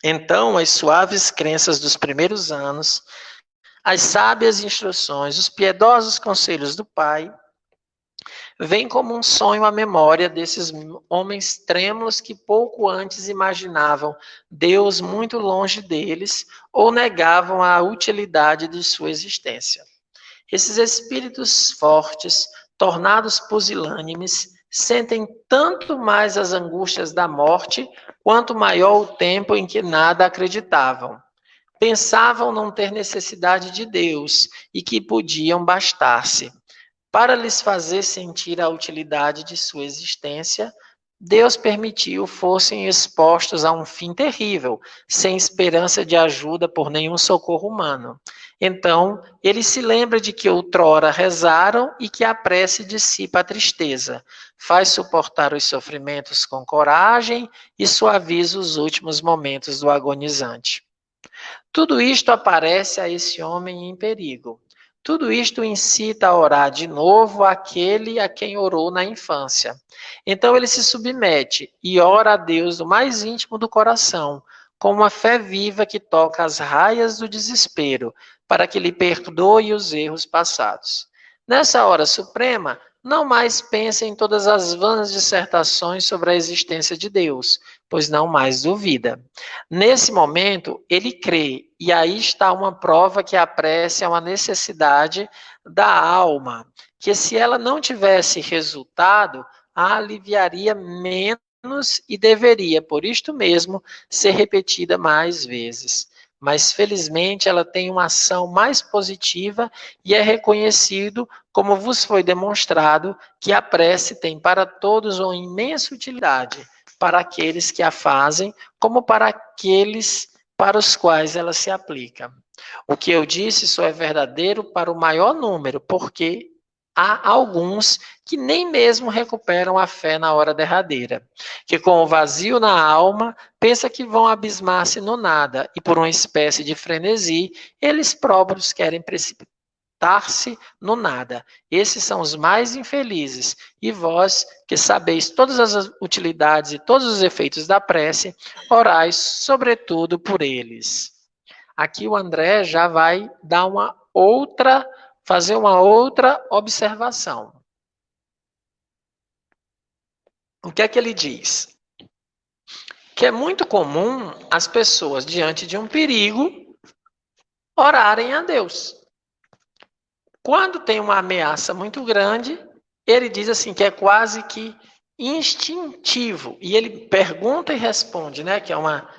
Então, as suaves crenças dos primeiros anos, as sábias instruções, os piedosos conselhos do Pai, vêm como um sonho à memória desses homens trêmulos que pouco antes imaginavam Deus muito longe deles ou negavam a utilidade de sua existência. Esses espíritos fortes, tornados pusilânimes, sentem tanto mais as angústias da morte, quanto maior o tempo em que nada acreditavam. Pensavam não ter necessidade de Deus e que podiam bastar-se. Para lhes fazer sentir a utilidade de sua existência, Deus permitiu fossem expostos a um fim terrível, sem esperança de ajuda por nenhum socorro humano. Então, ele se lembra de que outrora rezaram e que a prece dissipa a tristeza, faz suportar os sofrimentos com coragem e suaviza os últimos momentos do agonizante. Tudo isto aparece a esse homem em perigo. Tudo isto incita a orar de novo aquele a quem orou na infância. Então ele se submete e ora a Deus do mais íntimo do coração, com uma fé viva que toca as raias do desespero, para que lhe perdoe os erros passados. Nessa hora suprema, não mais pense em todas as vãs dissertações sobre a existência de Deus, pois não mais duvida. Nesse momento, ele crê, e aí está uma prova que a prece é uma necessidade da alma, que se ela não tivesse resultado, a aliviaria menos e deveria, por isto mesmo, ser repetida mais vezes. Mas felizmente ela tem uma ação mais positiva e é reconhecido, como vos foi demonstrado, que a prece tem para todos uma imensa utilidade, para aqueles que a fazem, como para aqueles para os quais ela se aplica. O que eu disse só é verdadeiro para o maior número, porque há alguns que nem mesmo recuperam a fé na hora derradeira, que com o vazio na alma, pensa que vão abismar-se no nada, e por uma espécie de frenesi, eles próprios querem precipitar-se no nada. Esses são os mais infelizes, e vós, que sabeis todas as utilidades e todos os efeitos da prece, orais sobretudo por eles. Aqui o André já vai dar fazer uma outra observação. O que é que ele diz? Que é muito comum as pessoas, diante de um perigo, orarem a Deus. Quando tem uma ameaça muito grande, ele diz assim que é quase que instintivo. E ele pergunta e responde, né? Que é uma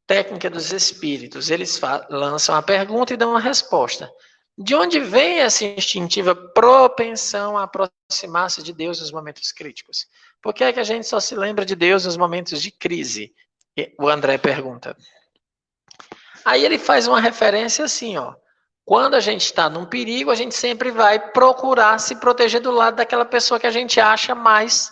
técnica dos espíritos. Eles lançam a pergunta e dão uma resposta. De onde vem essa instintiva propensão a aproximar-se de Deus nos momentos críticos? Por que é que a gente só se lembra de Deus nos momentos de crise? O André pergunta. Aí ele faz uma referência assim, ó. Quando a gente está num perigo, a gente sempre vai procurar se proteger do lado daquela pessoa que a gente acha mais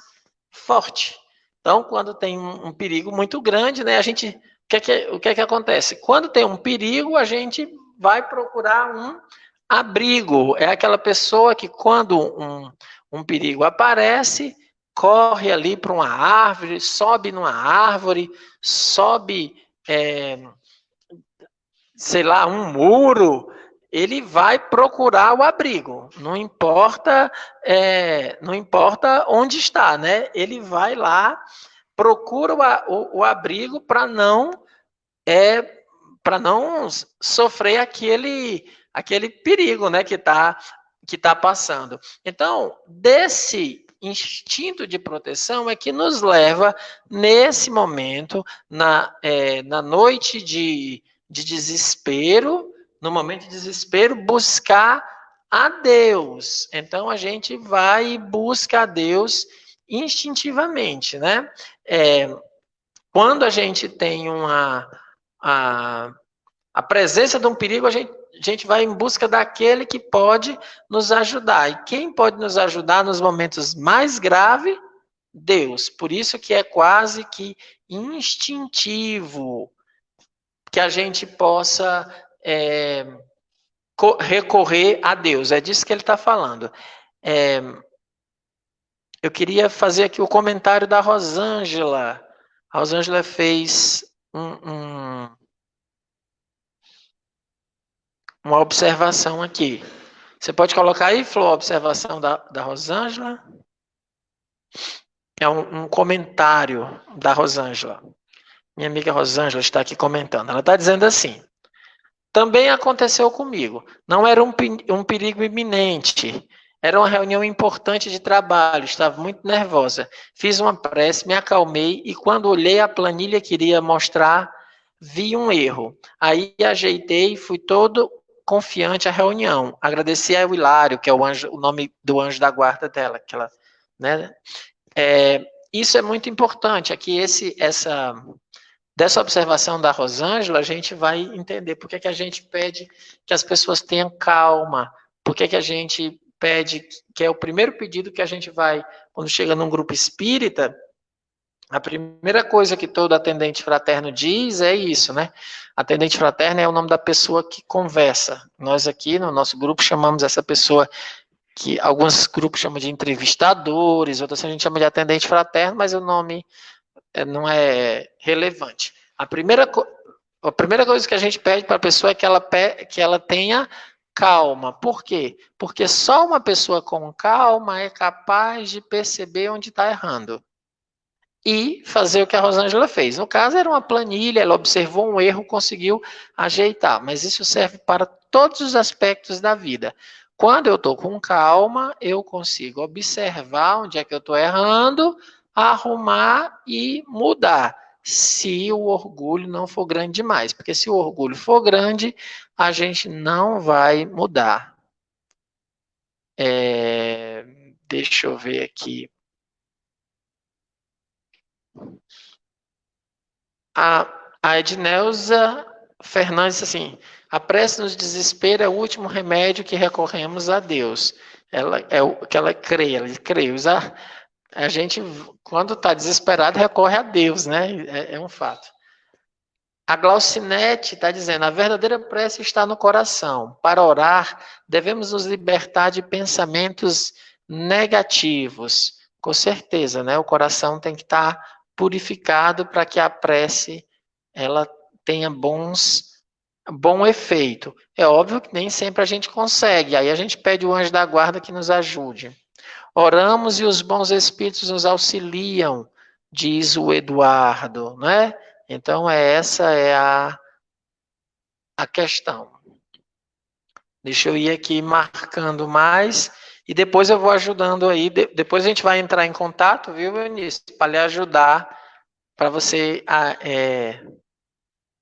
forte. Então, quando tem um perigo muito grande, né, o que é que acontece? Quando tem um perigo, a gente vai procurar um abrigo. É aquela pessoa que, quando um perigo aparece, corre ali para uma árvore, sobe numa árvore, sobe, sei lá, um muro, ele vai procurar o abrigo. Não importa, não importa onde está, né? Ele vai lá, procura o abrigo para não sofrer aquele perigo, né, que tá passando. Então, desse instinto de proteção é que nos leva, nesse momento, na noite de desespero, no momento de desespero, buscar a Deus. Então, a gente vai e busca a Deus instintivamente, né? Quando a gente tem a presença de um perigo, a gente vai em busca daquele que pode nos ajudar. E quem pode nos ajudar nos momentos mais graves? Deus. Por isso que é quase que instintivo que a gente possa recorrer a Deus. É disso que ele está falando. Eu queria fazer aqui o comentário da Rosângela. A Rosângela fez uma observação aqui. Você pode colocar aí, Flor, a observação da Rosângela? É um comentário da Rosângela. Minha amiga Rosângela está aqui comentando. Ela está dizendo assim: também aconteceu comigo. Não era um perigo iminente. Era uma reunião importante de trabalho. Estava muito nervosa. Fiz uma prece, me acalmei e quando olhei a planilha que iria mostrar, vi um erro. Aí ajeitei e fui todo confiante à reunião. Agradeci ao Hilário, que é o nome do anjo da guarda dela, que ela, né? Isso é muito importante. Aqui dessa observação da Rosângela, a gente vai entender por que a gente pede que as pessoas tenham calma, por que a gente pede, que é o primeiro pedido que a gente vai, quando chega num grupo espírita, a primeira coisa que todo atendente fraterno diz é isso, né? Atendente fraterno é o nome da pessoa que conversa. Nós aqui no nosso grupo chamamos essa pessoa, que alguns grupos chamam de entrevistadores, outros a gente chama de atendente fraterno, mas o nome não é relevante. A primeira coisa que a gente pede para a pessoa é que ela tenha calma. Por quê? Porque só uma pessoa com calma é capaz de perceber onde está errando e fazer o que a Rosângela fez. No caso, era uma planilha, ela observou um erro, conseguiu ajeitar, mas isso serve para todos os aspectos da vida. Quando eu estou com calma, eu consigo observar onde é que eu estou errando, arrumar e mudar, se o orgulho não for grande demais. Porque se o orgulho for grande, a gente não vai mudar. Deixa eu ver aqui. A Edneuza Fernandes, assim, a prece nos desespero é o último remédio que recorremos a Deus. Ela é o que ela crê, a gente, quando está desesperado, recorre a Deus, né? É um fato. A Glaucinete está dizendo: a verdadeira prece está no coração. Para orar, devemos nos libertar de pensamentos negativos. Com certeza, né? O coração tem que estar purificado para que a prece ela tenha bom efeito. É óbvio que nem sempre a gente consegue. Aí a gente pede o anjo da guarda que nos ajude. Oramos e os bons espíritos nos auxiliam, diz o Eduardo, né? Então, essa é a questão. Deixa eu ir aqui marcando mais. E depois eu vou ajudando aí, depois a gente vai entrar em contato, viu, Eunice, para lhe ajudar, para você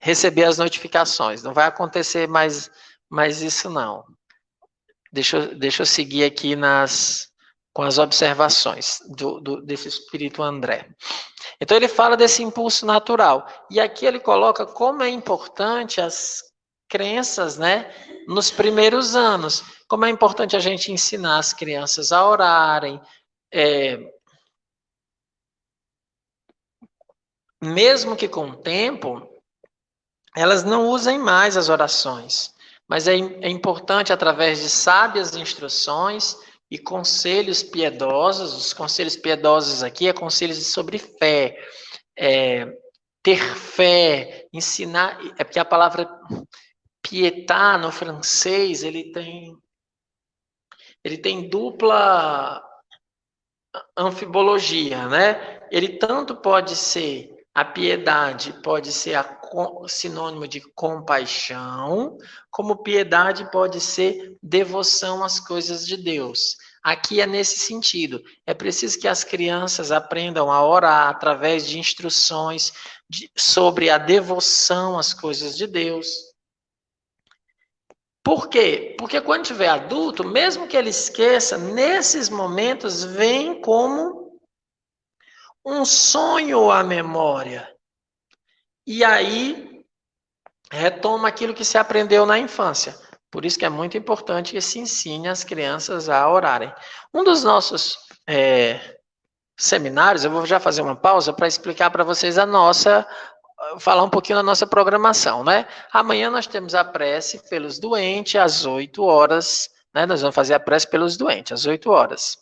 receber as notificações. Não vai acontecer mais isso, não. Deixa eu seguir aqui com as observações desse espírito André. Então ele fala desse impulso natural. E aqui ele coloca como é importante as crenças, né, nos primeiros anos. Como é importante a gente ensinar as crianças a orarem, mesmo que com o tempo, elas não usem mais as orações. Mas é importante, através de sábias instruções e conselhos piedosos, os conselhos piedosos aqui é conselhos sobre fé, ter fé, ensinar, é porque a palavra pietà no francês, ele tem dupla anfibologia, né? Ele tanto pode ser a piedade, pode ser sinônimo de compaixão, como piedade pode ser devoção às coisas de Deus. Aqui é nesse sentido. É preciso que as crianças aprendam a orar através de instruções sobre a devoção às coisas de Deus. Por quê? Porque quando tiver adulto, mesmo que ele esqueça, nesses momentos vem como um sonho à memória. E aí retoma aquilo que se aprendeu na infância. Por isso que é muito importante que se ensine as crianças a orarem. Um dos nossos seminários, eu vou já fazer uma pausa para explicar para vocês falar um pouquinho da nossa programação, né? Amanhã nós temos a prece pelos doentes às 8 horas, né? Nós vamos fazer a prece pelos doentes às 8 horas.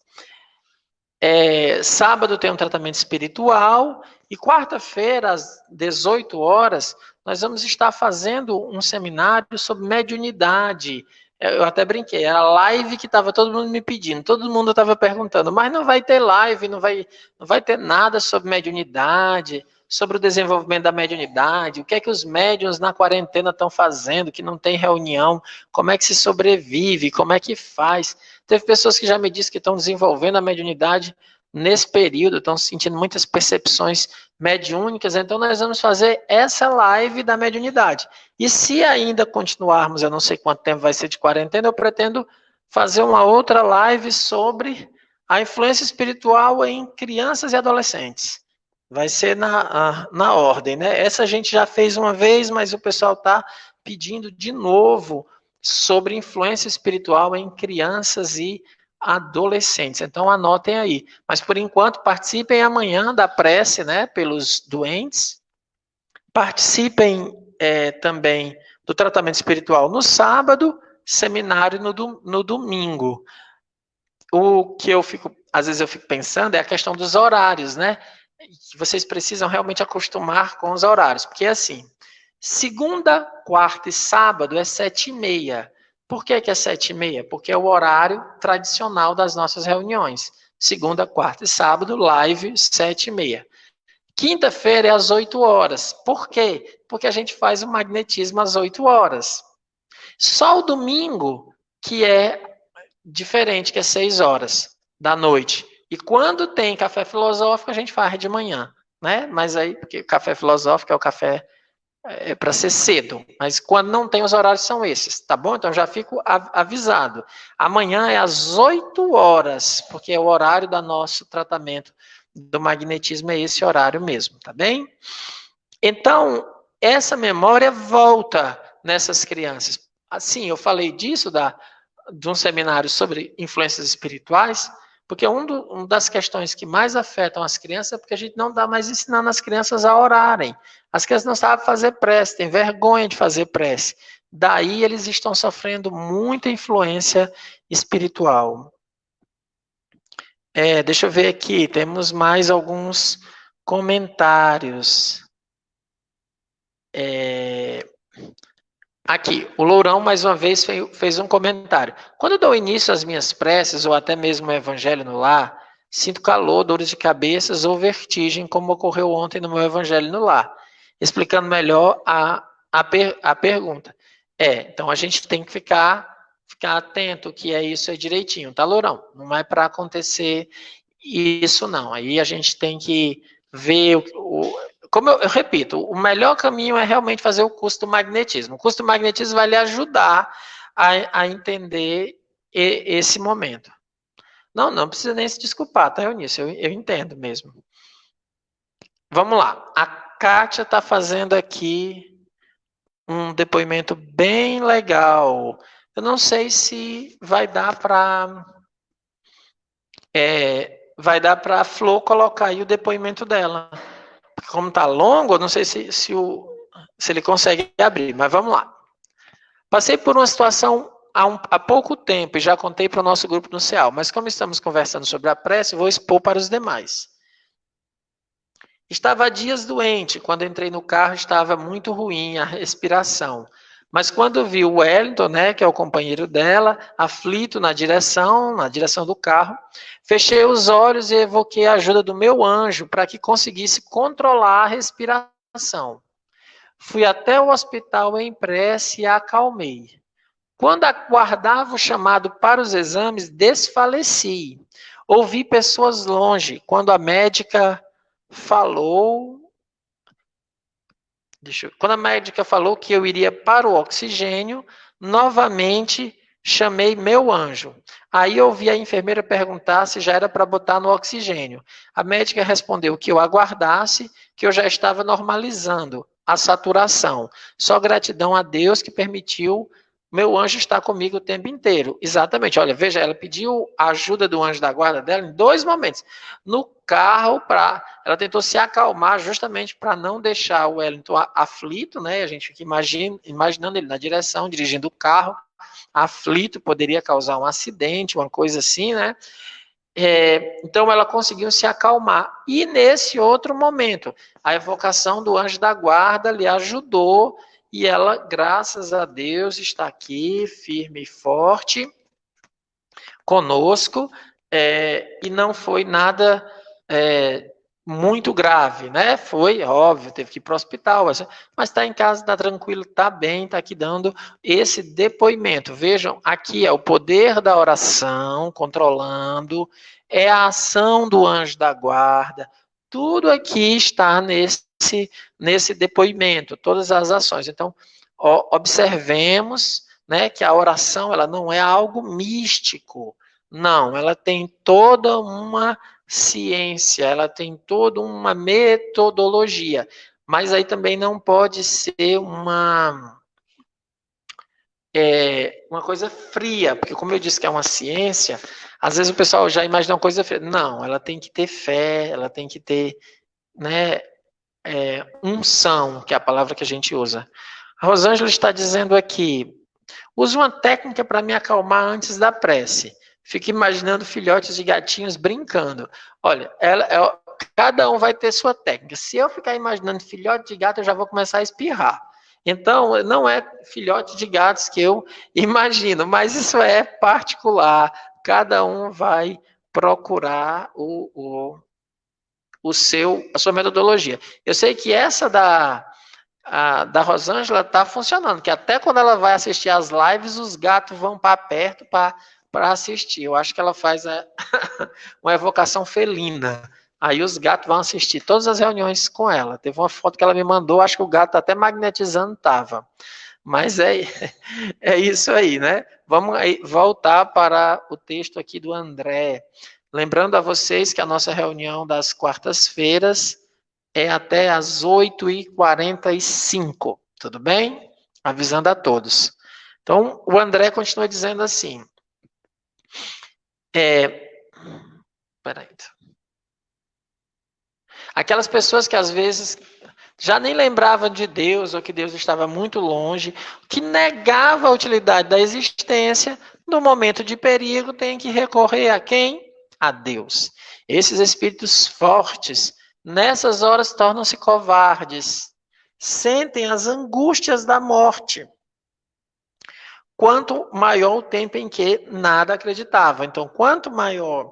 Sábado tem um tratamento espiritual e quarta-feira às 18 horas nós vamos estar fazendo um seminário sobre mediunidade. Eu até brinquei, era a live que estava todo mundo me pedindo, todo mundo estava perguntando, mas não vai ter live, não vai ter nada sobre mediunidade, sobre o desenvolvimento da mediunidade, o que é que os médiuns na quarentena estão fazendo, que não tem reunião, como é que se sobrevive, como é que faz. Teve pessoas que já me disseram que estão desenvolvendo a mediunidade nesse período, estão sentindo muitas percepções mediúnicas, então nós vamos fazer essa live da mediunidade. E se ainda continuarmos, eu não sei quanto tempo vai ser de quarentena, eu pretendo fazer uma outra live sobre a influência espiritual em crianças e adolescentes. Vai ser na ordem, né? Essa a gente já fez uma vez, mas o pessoal está pedindo de novo sobre influência espiritual em crianças e adolescentes. Então anotem aí. Mas por enquanto participem amanhã da prece, né, pelos doentes. Participem também do tratamento espiritual no sábado, seminário no domingo. O que às vezes eu fico pensando é a questão dos horários, né? Que vocês precisam realmente acostumar com os horários, porque assim, segunda, quarta e sábado é 7h30. Por que é 7h30? Porque é o horário tradicional das nossas reuniões. Segunda, quarta e sábado, live 7h30. Quinta-feira é às 8 horas. Por quê? Porque a gente faz o magnetismo às 8 horas. Só o domingo que é diferente, que é 6 horas da noite. E quando tem café filosófico, a gente faz de manhã, né? Mas aí, porque o café filosófico é o café para ser cedo. Mas quando não tem, os horários são esses, tá bom? Então já fico avisado. Amanhã é às 8 horas, porque é o horário do nosso tratamento do magnetismo, é esse horário mesmo, tá bem? Então, essa memória volta nessas crianças. Assim, eu falei disso, de um seminário sobre influências espirituais, porque uma das questões que mais afetam as crianças é porque a gente não dá mais ensinando as crianças a orarem. As crianças não sabem fazer prece, têm vergonha de fazer prece. Daí eles estão sofrendo muita influência espiritual. Deixa eu ver aqui, temos mais alguns comentários. Aqui, o Lourão mais uma vez fez um comentário. Quando dou início às minhas preces, ou até mesmo o evangelho no lar, sinto calor, dores de cabeça ou vertigem, como ocorreu ontem no meu evangelho no lar. Explicando melhor a pergunta. Então a gente tem que ficar ficar atento que é isso aí direitinho, tá, Lourão? Não é para acontecer isso, não. Aí a gente tem que ver como eu repito, o melhor caminho é realmente fazer o curso do magnetismo. O curso do magnetismo vai lhe ajudar a entender esse momento. Não precisa nem se desculpar, tá, Eunice? Eu entendo mesmo. Vamos lá. A Kátia está fazendo aqui um depoimento bem legal. Eu não sei se vai dar para a Flor colocar aí o depoimento dela. Como está longo, eu não sei se ele consegue abrir, mas vamos lá. Passei por uma situação há pouco tempo e já contei para o nosso grupo no CEAL, mas como estamos conversando sobre a prece, vou expor para os demais. Estava há dias doente, quando entrei no carro estava muito ruim a respiração. Mas quando vi o Wellington, né, que é o companheiro dela, aflito na direção do carro, fechei os olhos e evoquei a ajuda do meu anjo para que conseguisse controlar a respiração. Fui até o hospital em prece e a acalmei. Quando aguardava o chamado para os exames, desfaleci. Ouvi pessoas longe. Quando a médica falou que eu iria para o oxigênio, novamente chamei meu anjo. Aí ouvi a enfermeira perguntar se já era para botar no oxigênio. A médica respondeu que eu aguardasse, que eu já estava normalizando a saturação. Só gratidão a Deus que permitiu meu anjo estar comigo o tempo inteiro. Exatamente. Olha, veja, ela pediu a ajuda do anjo da guarda dela em 2 momentos. No carro, ela tentou se acalmar justamente para não deixar o Wellington aflito, né? A gente fica imaginando ele na direção, dirigindo o carro, aflito, poderia causar um acidente, uma coisa assim, né? Então ela conseguiu se acalmar. E nesse outro momento, a evocação do anjo da guarda lhe ajudou e ela, graças a Deus, está aqui, firme e forte, conosco, e não foi nada muito grave, né? Foi, óbvio, teve que ir para o hospital, mas está em casa, está tranquilo, está bem, está aqui dando esse depoimento. Vejam, aqui é o poder da oração, controlando, é a ação do anjo da guarda, tudo aqui está nesse depoimento, todas as ações. Então, observemos, né, que a oração ela não é algo místico, não, ela tem toda uma ciência, ela tem toda uma metodologia, mas aí também não pode ser uma coisa fria, porque como eu disse que é uma ciência, às vezes o pessoal já imagina uma coisa fria. Não, ela tem que ter fé, ela tem que ter, né, unção, que é a palavra que a gente usa. A Rosângela está dizendo aqui, use uma técnica para me acalmar antes da prece. Fico imaginando filhotes de gatinhos brincando. Olha, cada um vai ter sua técnica. Se eu ficar imaginando filhote de gato, eu já vou começar a espirrar. Então, não é filhote de gatos que eu imagino, mas isso é particular. Cada um vai procurar a sua metodologia. Eu sei que essa da Rosângela está funcionando, que até quando ela vai assistir as lives, os gatos vão para perto para assistir. Eu acho que ela faz uma evocação felina. Aí os gatos vão assistir todas as reuniões com ela. Teve uma foto que ela me mandou, acho que o gato até magnetizando estava. Mas é isso aí, né? Vamos aí voltar para o texto aqui do André. Lembrando a vocês que a nossa reunião das quartas-feiras é até às 8h45, tudo bem? Avisando a todos. Então, o André continua dizendo assim. Peraí. Aquelas pessoas que às vezes já nem lembravam de Deus, ou que Deus estava muito longe, que negava a utilidade da existência, no momento de perigo, tem que recorrer a quem? A Deus. Esses espíritos fortes, nessas horas, tornam-se covardes, sentem as angústias da morte. Quanto maior o tempo em que nada acreditava. Então, quanto maior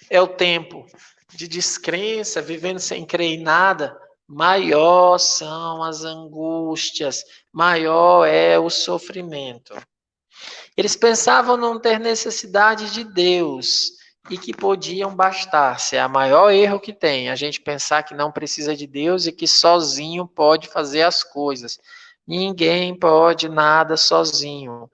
é o tempo de descrença, vivendo sem crer em nada, maior são as angústias, maior é o sofrimento. Eles pensavam não ter necessidade de Deus e que podiam bastar-se. É o maior erro que tem, a gente pensar que não precisa de Deus e que sozinho pode fazer as coisas. Ninguém pode nada sozinho.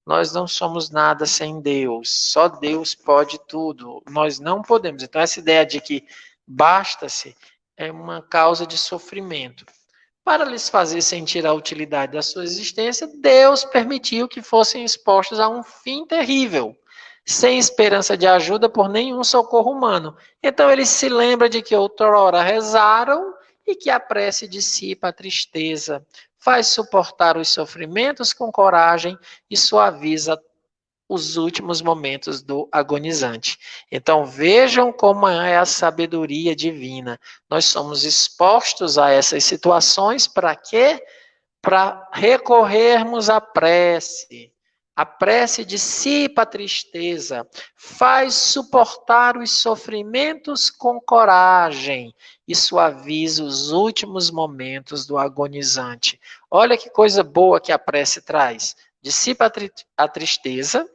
Nós não somos nada sem Deus. Só Deus pode tudo. Nós não podemos. Então, essa ideia de que basta-se é uma causa de sofrimento. Para lhes fazer sentir a utilidade da sua existência, Deus permitiu que fossem expostos a um fim terrível, sem esperança de ajuda por nenhum socorro humano. Então ele se lembra de que outrora rezaram e que a prece dissipa a tristeza, faz suportar os sofrimentos com coragem e suaviza os últimos momentos do agonizante. Então vejam como é a sabedoria divina. Nós somos expostos a essas situações para quê? Para recorrermos à prece. A prece dissipa a tristeza, faz suportar os sofrimentos com coragem e suaviza os últimos momentos do agonizante. Olha que coisa boa que a prece traz. Dissipa a tristeza,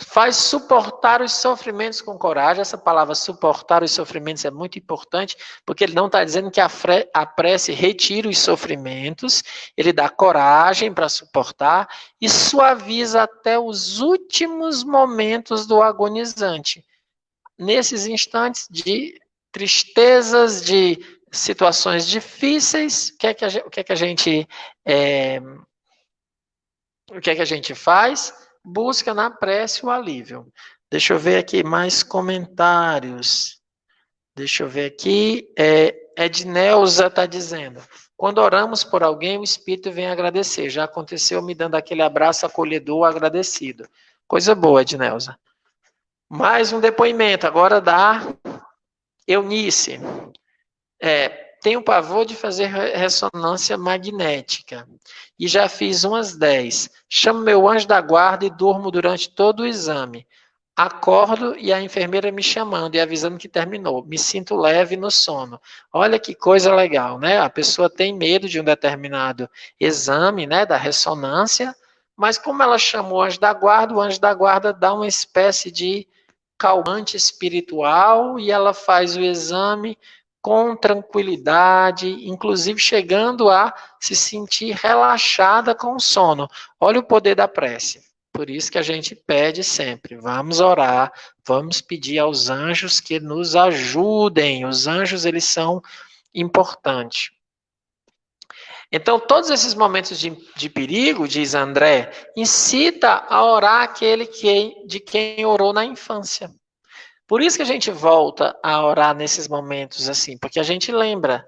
faz suportar os sofrimentos com coragem. Essa palavra suportar os sofrimentos é muito importante, porque ele não está dizendo que a prece retira os sofrimentos, ele dá coragem para suportar e suaviza até os últimos momentos do agonizante. Nesses instantes de tristezas, de situações difíceis, o que é que a gente faz? Busca na prece o alívio. Deixa eu ver aqui mais comentários. Deixa eu ver aqui. Edneuza está dizendo: quando oramos por alguém, o Espírito vem agradecer. Já aconteceu me dando aquele abraço acolhedor, agradecido. Coisa boa, Edneuza. Mais um depoimento, agora da Eunice. Tenho pavor de fazer ressonância magnética. E já fiz umas 10. Chamo meu anjo da guarda e durmo durante todo o exame. Acordo e a enfermeira me chamando e avisando que terminou. Me sinto leve no sono. Olha que coisa legal, né? A pessoa tem medo de um determinado exame, né, da ressonância, mas como ela chamou o anjo da guarda dá uma espécie de calmante espiritual e ela faz o exame com tranquilidade, inclusive chegando a se sentir relaxada com o sono. Olha o poder da prece. Por isso que a gente pede sempre, vamos orar, vamos pedir aos anjos que nos ajudem. Os anjos, eles são importantes. Então, todos esses momentos de perigo, diz André, incita a orar aquele de quem orou na infância. Por isso que a gente volta a orar nesses momentos assim, porque a gente lembra.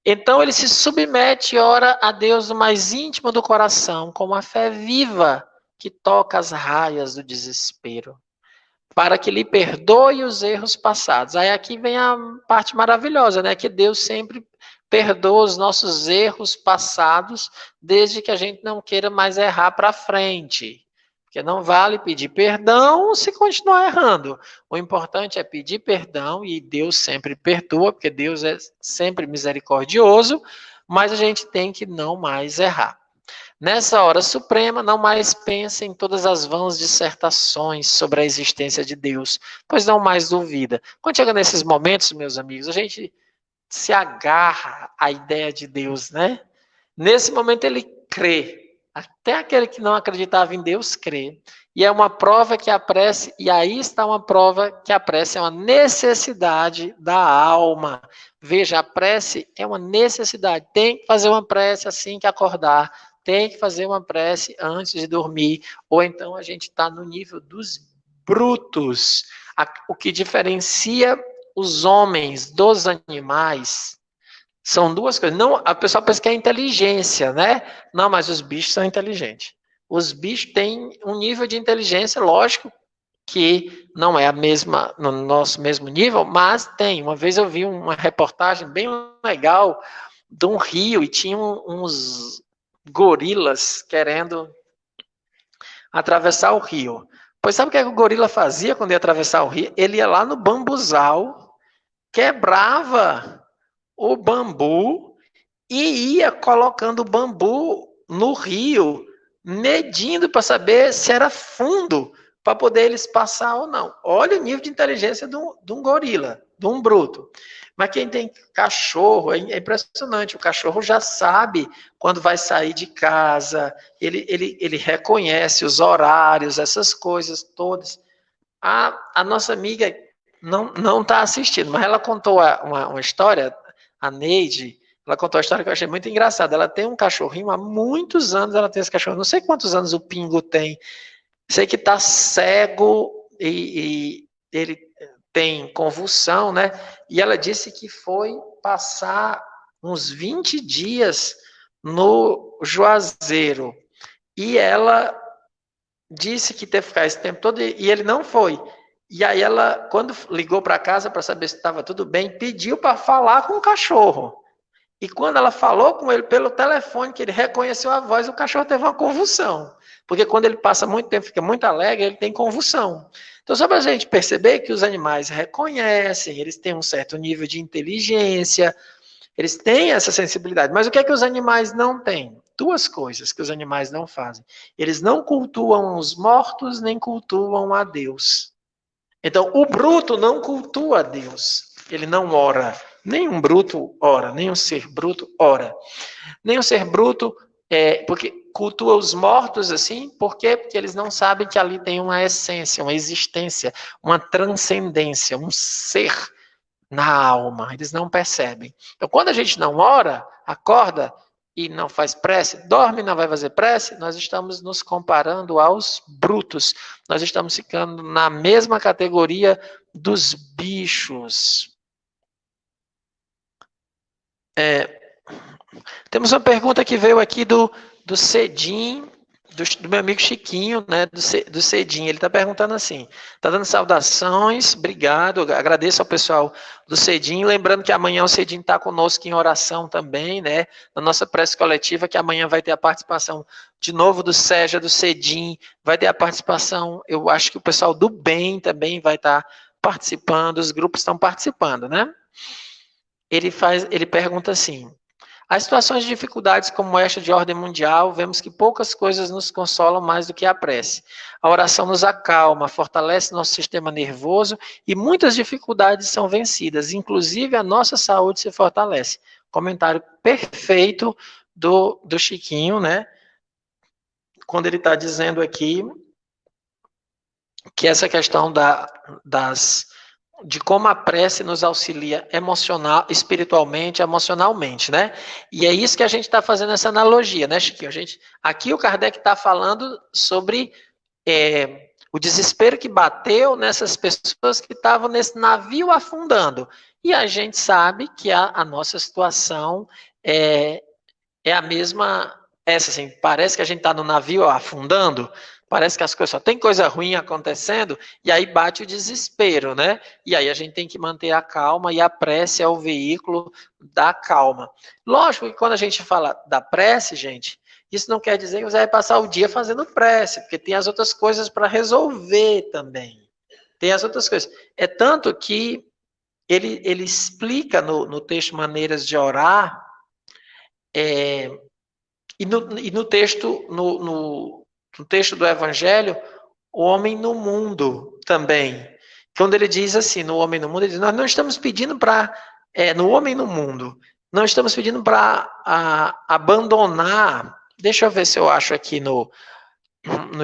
Então ele se submete e ora a Deus no mais íntimo do coração, com uma fé viva que toca as raias do desespero, para que lhe perdoe os erros passados. Aí aqui vem a parte maravilhosa, né? Que Deus sempre perdoa os nossos erros passados, desde que a gente não queira mais errar para frente. Porque não vale pedir perdão se continuar errando. O importante é pedir perdão e Deus sempre perdoa, porque Deus é sempre misericordioso, mas a gente tem que não mais errar. Nessa hora suprema, não mais pense em todas as vãs dissertações sobre a existência de Deus, pois não mais duvida. Quando chega nesses momentos, meus amigos, a gente se agarra à ideia de Deus, né? Nesse momento ele crê. Até aquele que não acreditava em Deus crê. E é uma prova que a prece, e aí está uma prova que a prece é uma necessidade da alma. Veja, a prece é uma necessidade. Tem que fazer uma prece assim que acordar. Tem que fazer uma prece antes de dormir. Ou então a gente está no nível dos brutos. O que diferencia os homens dos animais são duas coisas. Não, a pessoa pensa que é inteligência, né? Não, mas os bichos são inteligentes. Os bichos têm um nível de inteligência, lógico, que não é a mesma, no nosso mesmo nível, mas tem. Uma vez eu vi uma reportagem bem legal de um rio e tinha uns gorilas querendo atravessar o rio. Pois sabe o que o gorila fazia quando ia atravessar o rio? Ele ia lá no bambuzal, quebrava o bambu e ia colocando o bambu no rio medindo para saber se era fundo, para poder eles passar ou não. Olha o nível de inteligência de um gorila, de um bruto. Mas quem tem cachorro, é impressionante, o cachorro já sabe quando vai sair de casa, ele reconhece os horários, essas coisas todas. A nossa amiga não está assistindo, mas ela contou uma história, a Neide, ela contou uma história que eu achei muito engraçada. Ela tem um cachorrinho, há muitos anos ela tem esse cachorro, não sei quantos anos o Pingo tem, sei que está cego e ele tem convulsão, né? E ela disse que foi passar uns 20 dias no Juazeiro. E ela disse que teve que ficar esse tempo todo e ele não foi. E aí ela, quando ligou para casa para saber se estava tudo bem, pediu para falar com o cachorro. E quando ela falou com ele pelo telefone, que ele reconheceu a voz, o cachorro teve uma convulsão. Porque quando ele passa muito tempo, fica muito alegre, ele tem convulsão. Então, só para a gente perceber que os animais reconhecem, eles têm um certo nível de inteligência, eles têm essa sensibilidade. Mas o que é que os animais não têm? Duas coisas que os animais não fazem. Eles não cultuam os mortos, nem cultuam a Deus. Então, o bruto não cultua a Deus. Ele não ora. Nenhum bruto ora, nenhum ser bruto ora. Nenhum ser bruto, porque cultua os mortos assim, por quê? Porque eles não sabem que ali tem uma essência, uma existência, uma transcendência, um ser na alma. Eles não percebem. Então, quando a gente não ora, acorda e não faz prece, dorme e não vai fazer prece, nós estamos nos comparando aos brutos. Nós estamos ficando na mesma categoria dos bichos. Temos uma pergunta que veio aqui do Cedim, do meu amigo Chiquinho, né, do Cedim. Ele está perguntando assim, está dando saudações, obrigado, agradeço ao pessoal do Cedim, lembrando que amanhã o Cedim está conosco em oração também, né, na nossa prece coletiva, que amanhã vai ter a participação de novo do Seja, do Cedim, vai ter a participação, eu acho que o pessoal do Bem também vai estar participando, os grupos estão participando, né? Ele pergunta assim, as situações de dificuldades como esta de ordem mundial, vemos que poucas coisas nos consolam mais do que a prece. A oração nos acalma, fortalece nosso sistema nervoso e muitas dificuldades são vencidas, inclusive a nossa saúde se fortalece. Comentário perfeito do Chiquinho, né? Quando ele está dizendo aqui que essa questão de como a prece nos auxilia emocional, espiritualmente, emocionalmente, né? E é isso que a gente está fazendo essa analogia, né, Chiquinho? Aqui o Kardec está falando sobre o desespero que bateu nessas pessoas que estavam nesse navio afundando. E a gente sabe que a nossa situação é a mesma, assim, parece que a gente está no navio afundando, parece que as coisas só tem coisa ruim acontecendo, e aí bate o desespero, né? E aí a gente tem que manter a calma, e a prece é o veículo da calma. Lógico que quando a gente fala da prece, gente, isso não quer dizer que você vai passar o dia fazendo prece, porque tem as outras coisas para resolver também. Tem as outras coisas. É tanto que ele explica no texto Maneiras de Orar, e no texto, no texto do Evangelho, o homem no mundo também. Quando ele diz assim, no homem no mundo, ele diz, nós não estamos pedindo para, no homem no mundo, não estamos pedindo para abandonar, deixa eu ver se eu acho aqui no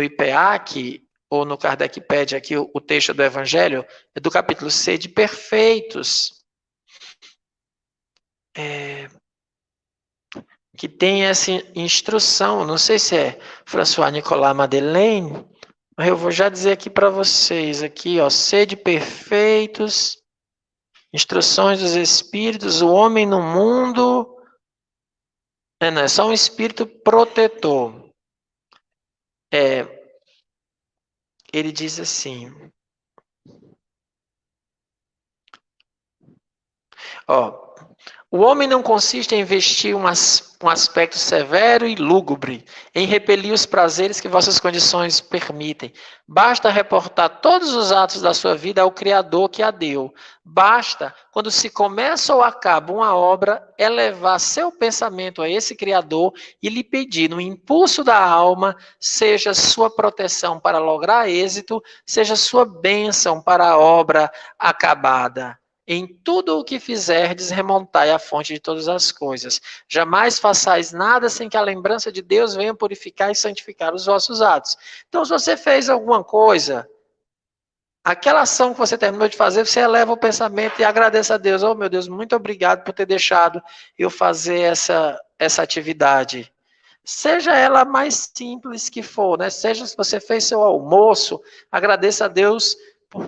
IPEAC, ou no Kardecpédia aqui, o texto do Evangelho, é do capítulo C, de perfeitos. Que tem essa instrução, não sei se é François Nicolas Madeleine, mas eu vou já dizer aqui para vocês, aqui, ó, sede perfeitos, instruções dos espíritos, o homem no mundo, não, é só um espírito protetor. Ele diz assim, ó, O homem não consiste em vestir um aspecto severo e lúgubre, em repelir os prazeres que vossas condições permitem. Basta reportar todos os atos da sua vida ao Criador que a deu. Basta, quando se começa ou acaba uma obra, elevar seu pensamento a esse Criador e lhe pedir, no impulso da alma, seja sua proteção para lograr êxito, seja sua bênção para a obra acabada. Em tudo o que fizerdes, remontai à fonte de todas as coisas. Jamais façais nada sem que a lembrança de Deus venha purificar e santificar os vossos atos. Então, se você fez alguma coisa, aquela ação que você terminou de fazer, você eleva o pensamento e agradece a Deus. Oh, meu Deus, muito obrigado por ter deixado eu fazer essa atividade. Seja ela mais simples que for, né? Seja se você fez seu almoço, agradeça a Deus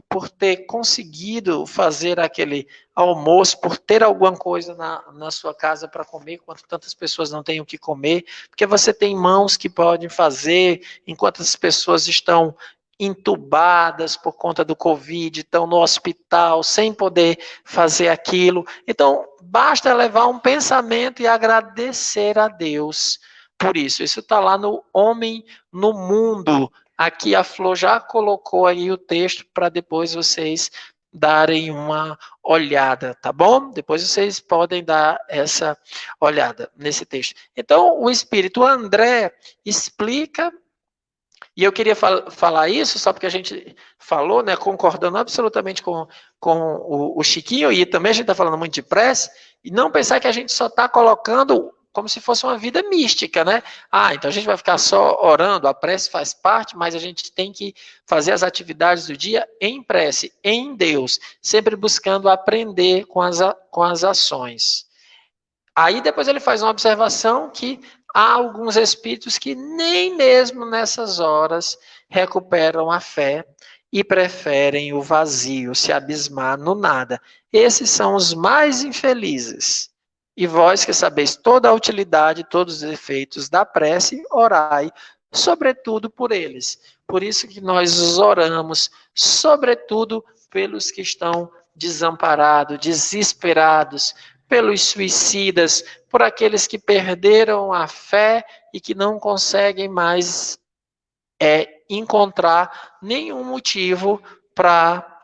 por ter conseguido fazer aquele almoço, por ter alguma coisa na sua casa para comer, enquanto tantas pessoas não têm o que comer, porque você tem mãos que podem fazer, enquanto as pessoas estão entubadas por conta do Covid, estão no hospital, sem poder fazer aquilo. Então, basta levar um pensamento e agradecer a Deus por isso. Isso está lá no Homem no Mundo. Aqui a Flor já colocou aí o texto para depois vocês darem uma olhada, tá bom? Depois vocês podem dar essa olhada nesse texto. Então, o Espírito André explica, e eu queria falar isso só porque a gente falou, né, concordando absolutamente com o Chiquinho, e também a gente está falando muito de prece, e não pensar que a gente só está colocando como se fosse uma vida mística, né? Ah, então a gente vai ficar só orando, a prece faz parte, mas a gente tem que fazer as atividades do dia em prece, em Deus, sempre buscando aprender com as ações. Aí depois ele faz uma observação que há alguns espíritos que nem mesmo nessas horas recuperam a fé e preferem o vazio, se abismar no nada. Esses são os mais infelizes. E vós que sabeis toda a utilidade, todos os efeitos da prece, orai, sobretudo por eles. Por isso que nós oramos, sobretudo pelos que estão desamparados, desesperados, pelos suicidas, por aqueles que perderam a fé e que não conseguem mais encontrar nenhum motivo para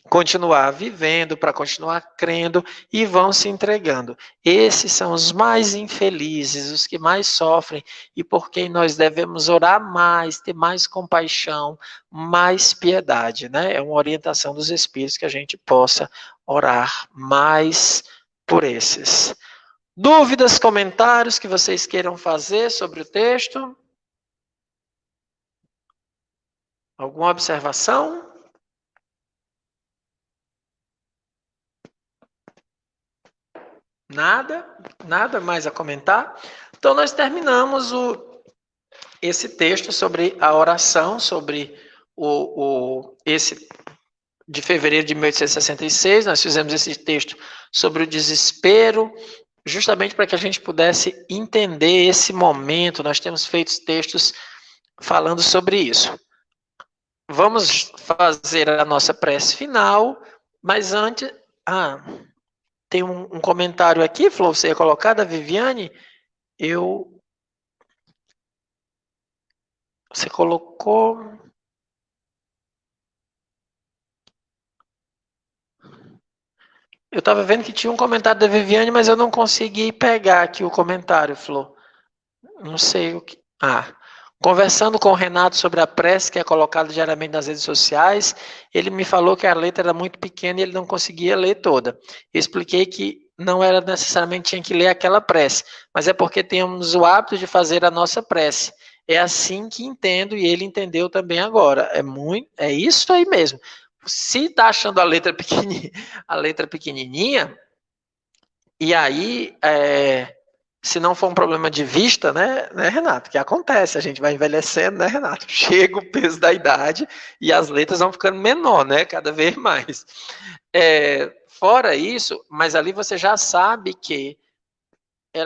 continuar vivendo, para continuar crendo e vão se entregando. Esses são os mais infelizes, os que mais sofrem e por quem nós devemos orar mais, ter mais compaixão, mais piedade, né? É uma orientação dos Espíritos que a gente possa orar mais por esses. Dúvidas, comentários que vocês queiram fazer sobre o texto? Alguma observação? Nada? Nada mais a comentar? Então, nós terminamos esse texto sobre a oração, sobre esse de fevereiro de 1866. Nós fizemos esse texto sobre o desespero, justamente para que a gente pudesse entender esse momento. Nós temos feito textos falando sobre isso. Vamos fazer a nossa prece final, mas antes... tem um comentário aqui, Flor, você ia colocar, da Viviane. Você colocou... Eu estava vendo que tinha um comentário da Viviane, mas eu não consegui pegar aqui o comentário, Flor. Não sei o que... Conversando com o Renato sobre a prece que é colocada diariamente nas redes sociais, ele me falou que a letra era muito pequena e ele não conseguia ler toda. Eu expliquei que não era necessariamente tinha que ler aquela prece, mas é porque temos o hábito de fazer a nossa prece. É assim que entendo e ele entendeu também agora. É isso aí mesmo. Se está achando a letra pequenininha, e aí se não for um problema de vista, né, Renato? Que acontece, a gente vai envelhecendo, né, Renato? Chega o peso da idade e as letras vão ficando menor, né? Cada vez mais. Fora isso, mas ali você já sabe que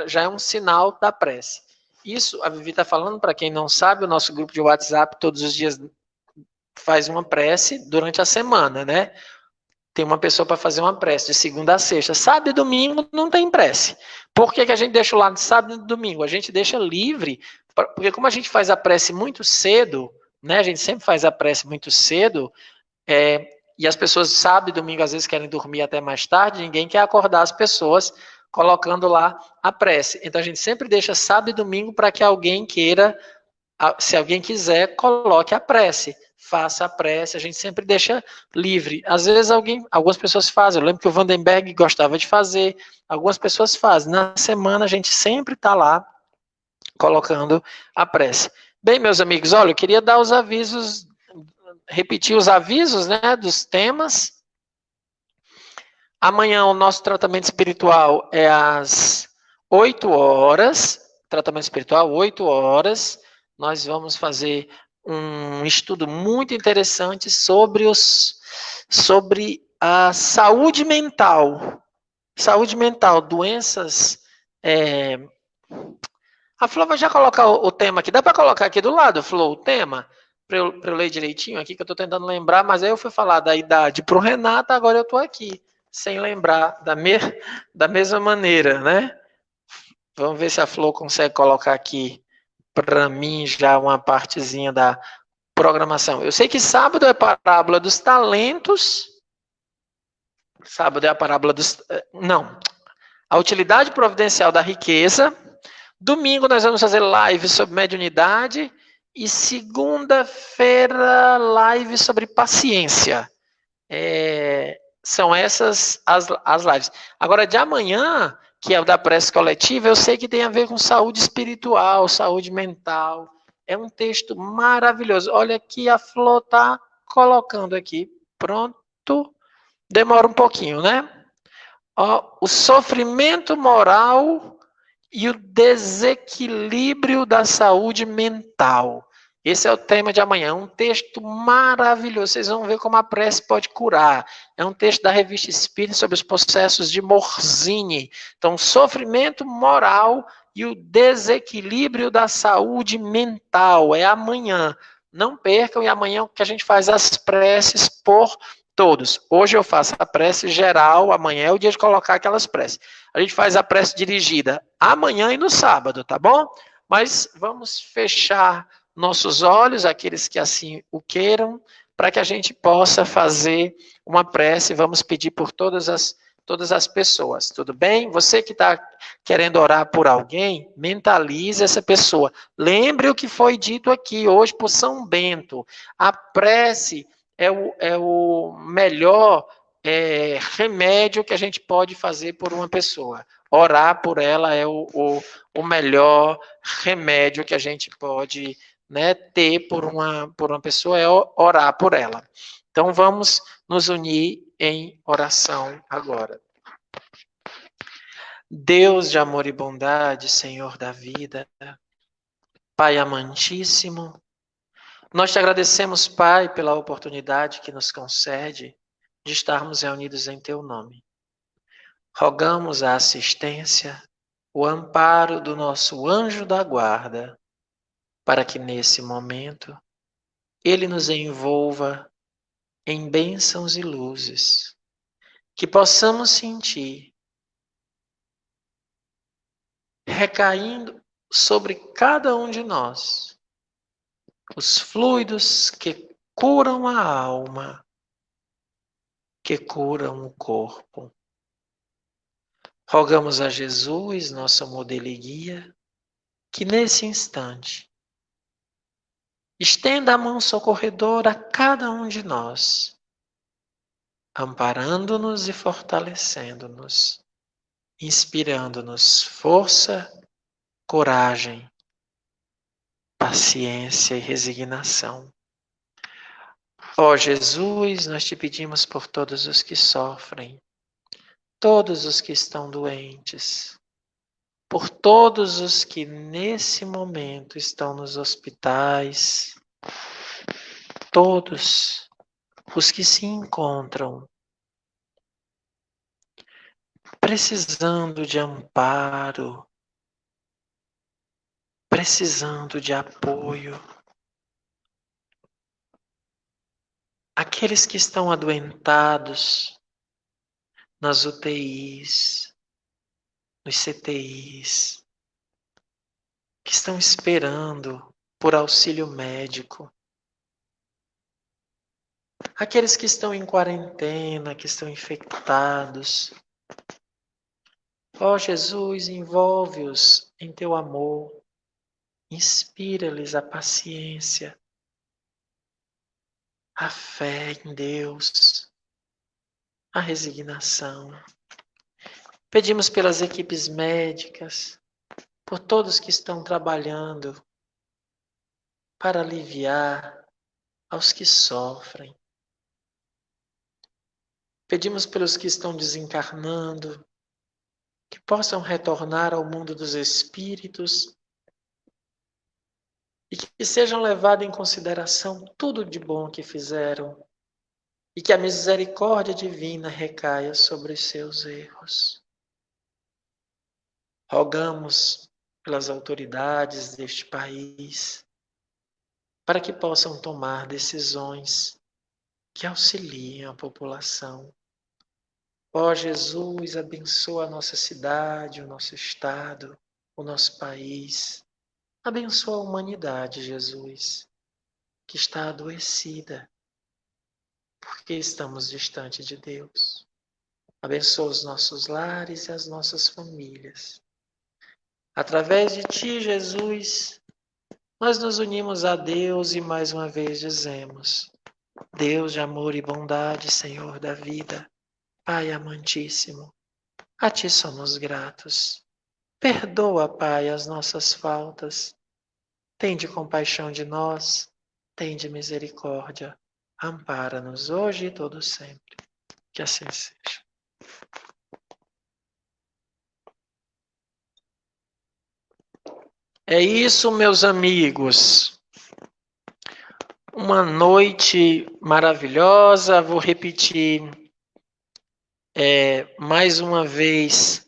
já é um sinal da prece. Isso, a Vivi está falando, para quem não sabe, o nosso grupo de WhatsApp todos os dias faz uma prece durante a semana, né? tem uma pessoa para fazer uma prece de segunda a sexta. Sábado e domingo não tem prece. Por que a gente deixa o lado de sábado e domingo? A gente deixa livre, porque como a gente faz a prece muito cedo, né? A gente sempre faz a prece muito cedo, e as pessoas sábado e domingo às vezes querem dormir até mais tarde, ninguém quer acordar as pessoas colocando lá a prece. Então a gente sempre deixa sábado e domingo para que alguém queira, se alguém quiser, coloque a prece. Faça a prece, a gente sempre deixa livre. Às vezes algumas pessoas fazem, eu lembro que o Vandenberg gostava de fazer, algumas pessoas fazem. Na semana a gente sempre está lá colocando a prece. Bem, meus amigos, olha, eu queria dar os avisos, repetir os avisos, né, dos temas. Amanhã o nosso tratamento espiritual é às 8 horas, tratamento espiritual, 8 horas. Nós vamos fazer um estudo muito interessante sobre a saúde mental. Saúde mental, doenças. A Flor vai já colocar o tema aqui. Dá para colocar aqui do lado, Flor, o tema? Para eu ler direitinho aqui, que eu estou tentando lembrar, mas aí eu fui falar da idade para o Renato, agora eu estou aqui, sem lembrar da mesma maneira, né? Vamos ver se a Flor consegue colocar aqui para mim já uma partezinha da programação. Eu sei que sábado é a parábola dos talentos. Sábado é a parábola dos... Não. A utilidade providencial da riqueza. Domingo nós vamos fazer live sobre mediunidade. E segunda-feira, live sobre paciência. São essas as lives. Agora, de amanhã, que é o da prece coletiva, eu sei que tem a ver com saúde espiritual, saúde mental. É um texto maravilhoso. Olha aqui, a Flor está colocando aqui. Pronto. Demora um pouquinho, né? Ó, o sofrimento moral e o desequilíbrio da saúde mental. Esse é o tema de amanhã. Um texto maravilhoso. Vocês vão ver como a prece pode curar. É um texto da Revista Espírita sobre os processos de Morzini. Então, sofrimento moral e o desequilíbrio da saúde mental. É amanhã. Não percam, e amanhã que a gente faz as preces por todos. Hoje eu faço a prece geral, amanhã é o dia de colocar aquelas preces. A gente faz a prece dirigida amanhã e no sábado, tá bom? Mas vamos fechar nossos olhos, aqueles que assim o queiram, para que a gente possa fazer uma prece. Vamos pedir por todas as pessoas, tudo bem? Você que está querendo orar por alguém, mentalize essa pessoa. Lembre o que foi dito aqui hoje por São Bento. A prece é o melhor remédio que a gente pode fazer por uma pessoa. Orar por ela é o melhor remédio que a gente pode, né, ter por uma pessoa, é orar por ela. Então vamos nos unir em oração agora. Deus de amor e bondade, Senhor da vida, Pai amantíssimo, nós te agradecemos, Pai, pela oportunidade que nos concede de estarmos reunidos em teu nome. Rogamos a assistência, o amparo do nosso anjo da guarda, para que nesse momento ele nos envolva em bênçãos e luzes, que possamos sentir recaindo sobre cada um de nós os fluidos que curam a alma, que curam o corpo. Rogamos a Jesus, nosso modelo e guia, que nesse instante estenda a mão socorredora a cada um de nós, amparando-nos e fortalecendo-nos, inspirando-nos força, coragem, paciência e resignação. Ó Jesus, nós te pedimos por todos os que sofrem, todos os que estão doentes, por todos os que nesse momento estão nos hospitais, todos os que se encontram precisando de amparo, precisando de apoio, aqueles que estão adoentados, nas UTIs, nos CTIs, que estão esperando por auxílio médico. Aqueles que estão em quarentena, que estão infectados. Ó Jesus, envolve-os em teu amor. Inspira-lhes a paciência, a fé em Deus, a resignação. Pedimos pelas equipes médicas, por todos que estão trabalhando para aliviar aos que sofrem. Pedimos pelos que estão desencarnando, que possam retornar ao mundo dos espíritos e que sejam levados em consideração tudo de bom que fizeram e que a misericórdia divina recaia sobre os seus erros. Rogamos pelas autoridades deste país para que possam tomar decisões que auxiliem a população. Ó Jesus, abençoa a nossa cidade, o nosso estado, o nosso país. Abençoa a humanidade, Jesus, que está adoecida, porque estamos distante de Deus. Abençoa os nossos lares e as nossas famílias. Através de Ti, Jesus, nós nos unimos a Deus e mais uma vez dizemos: Deus de amor e bondade, Senhor da vida, Pai amantíssimo, a Ti somos gratos. Perdoa, Pai, as nossas faltas. Tende compaixão de nós, tende misericórdia. Ampara-nos hoje e todo sempre. Que assim seja. É isso, meus amigos. Uma noite maravilhosa. Vou repetir mais uma vez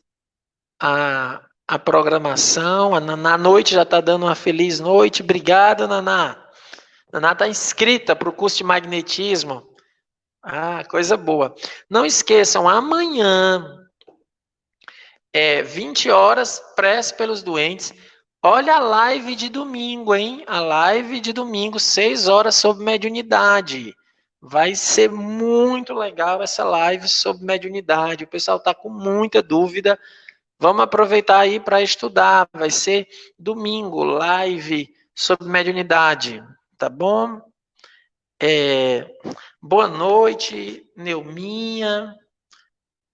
a programação. A Naná Noite já está dando uma feliz noite. Obrigado, Naná. Naná está inscrita para o curso de magnetismo. Ah, coisa boa. Não esqueçam, amanhã, 20 horas, prece pelos doentes. Olha a live de domingo, hein? A live de domingo, 6 horas, sobre mediunidade. Vai ser muito legal essa live sobre mediunidade. O pessoal está com muita dúvida. Vamos aproveitar aí para estudar. Vai ser domingo, live sobre mediunidade. Tá bom? Boa noite, Neuminha.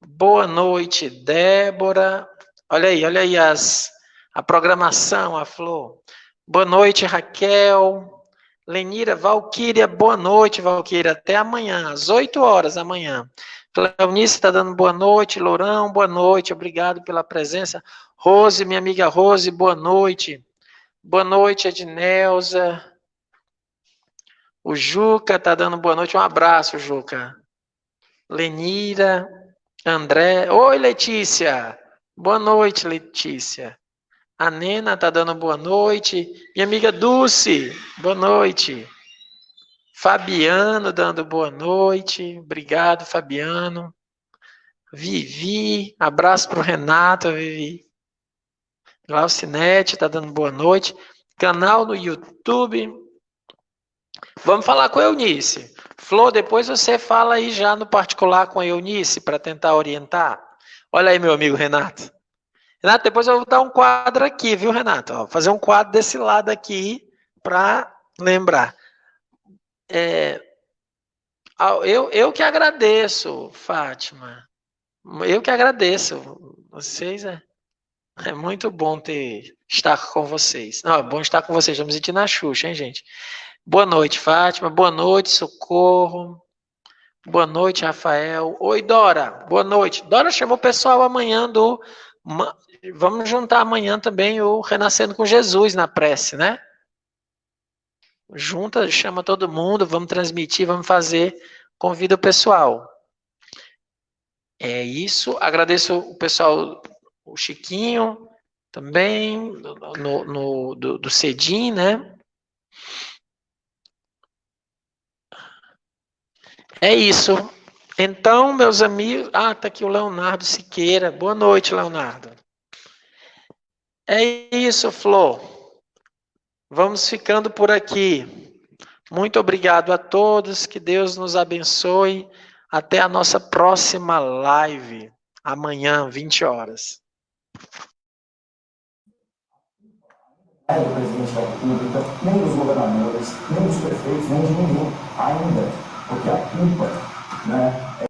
Boa noite, Débora. Olha aí a programação, a Flor. Boa noite, Raquel. Lenira, Valquíria, boa noite, Valquíria. Até amanhã, às 8 horas da manhã. Cleonice está dando boa noite. Lourão, boa noite. Obrigado pela presença. Rose, minha amiga Rose, boa noite. Boa noite, Edneuza. O Juca está dando boa noite. Um abraço, Juca. Lenira, André. Oi, Letícia. Boa noite, Letícia. A Nena está dando boa noite. Minha amiga Dulce, boa noite. Fabiano dando boa noite. Obrigado, Fabiano. Vivi, abraço para o Renato, Vivi. Glaucinete está dando boa noite. Canal no YouTube. Vamos falar com a Eunice. Flor, depois você fala aí já no particular com a Eunice para tentar orientar. Olha aí, meu amigo Renato. Renato, depois eu vou dar um quadro aqui, viu, Renato? Ó, fazer um quadro desse lado aqui para lembrar. Eu que agradeço, Fátima. Eu que agradeço. Vocês é muito bom estar com vocês. Não, é bom estar com vocês. Vamos sentir na Xuxa, hein, gente? Boa noite, Fátima. Boa noite, Socorro. Boa noite, Rafael. Oi, Dora. Boa noite. Dora chamou o pessoal amanhã do... Vamos juntar amanhã também o Renascendo com Jesus na prece, né? Junta, chama todo mundo, vamos transmitir, vamos fazer, convida o pessoal. É isso, agradeço o pessoal, o Chiquinho também, do Cedim, né? É isso, Então, meus amigos... tá aqui o Leonardo Siqueira. Boa noite, Leonardo. É isso, Flor. Vamos ficando por aqui. Muito obrigado a todos. Que Deus nos abençoe. Até a nossa próxima live. Amanhã, 20 horas. Do presidente da República, nem dos governadores, nem dos prefeitos, nem de ninguém ainda, porque a culpa, né,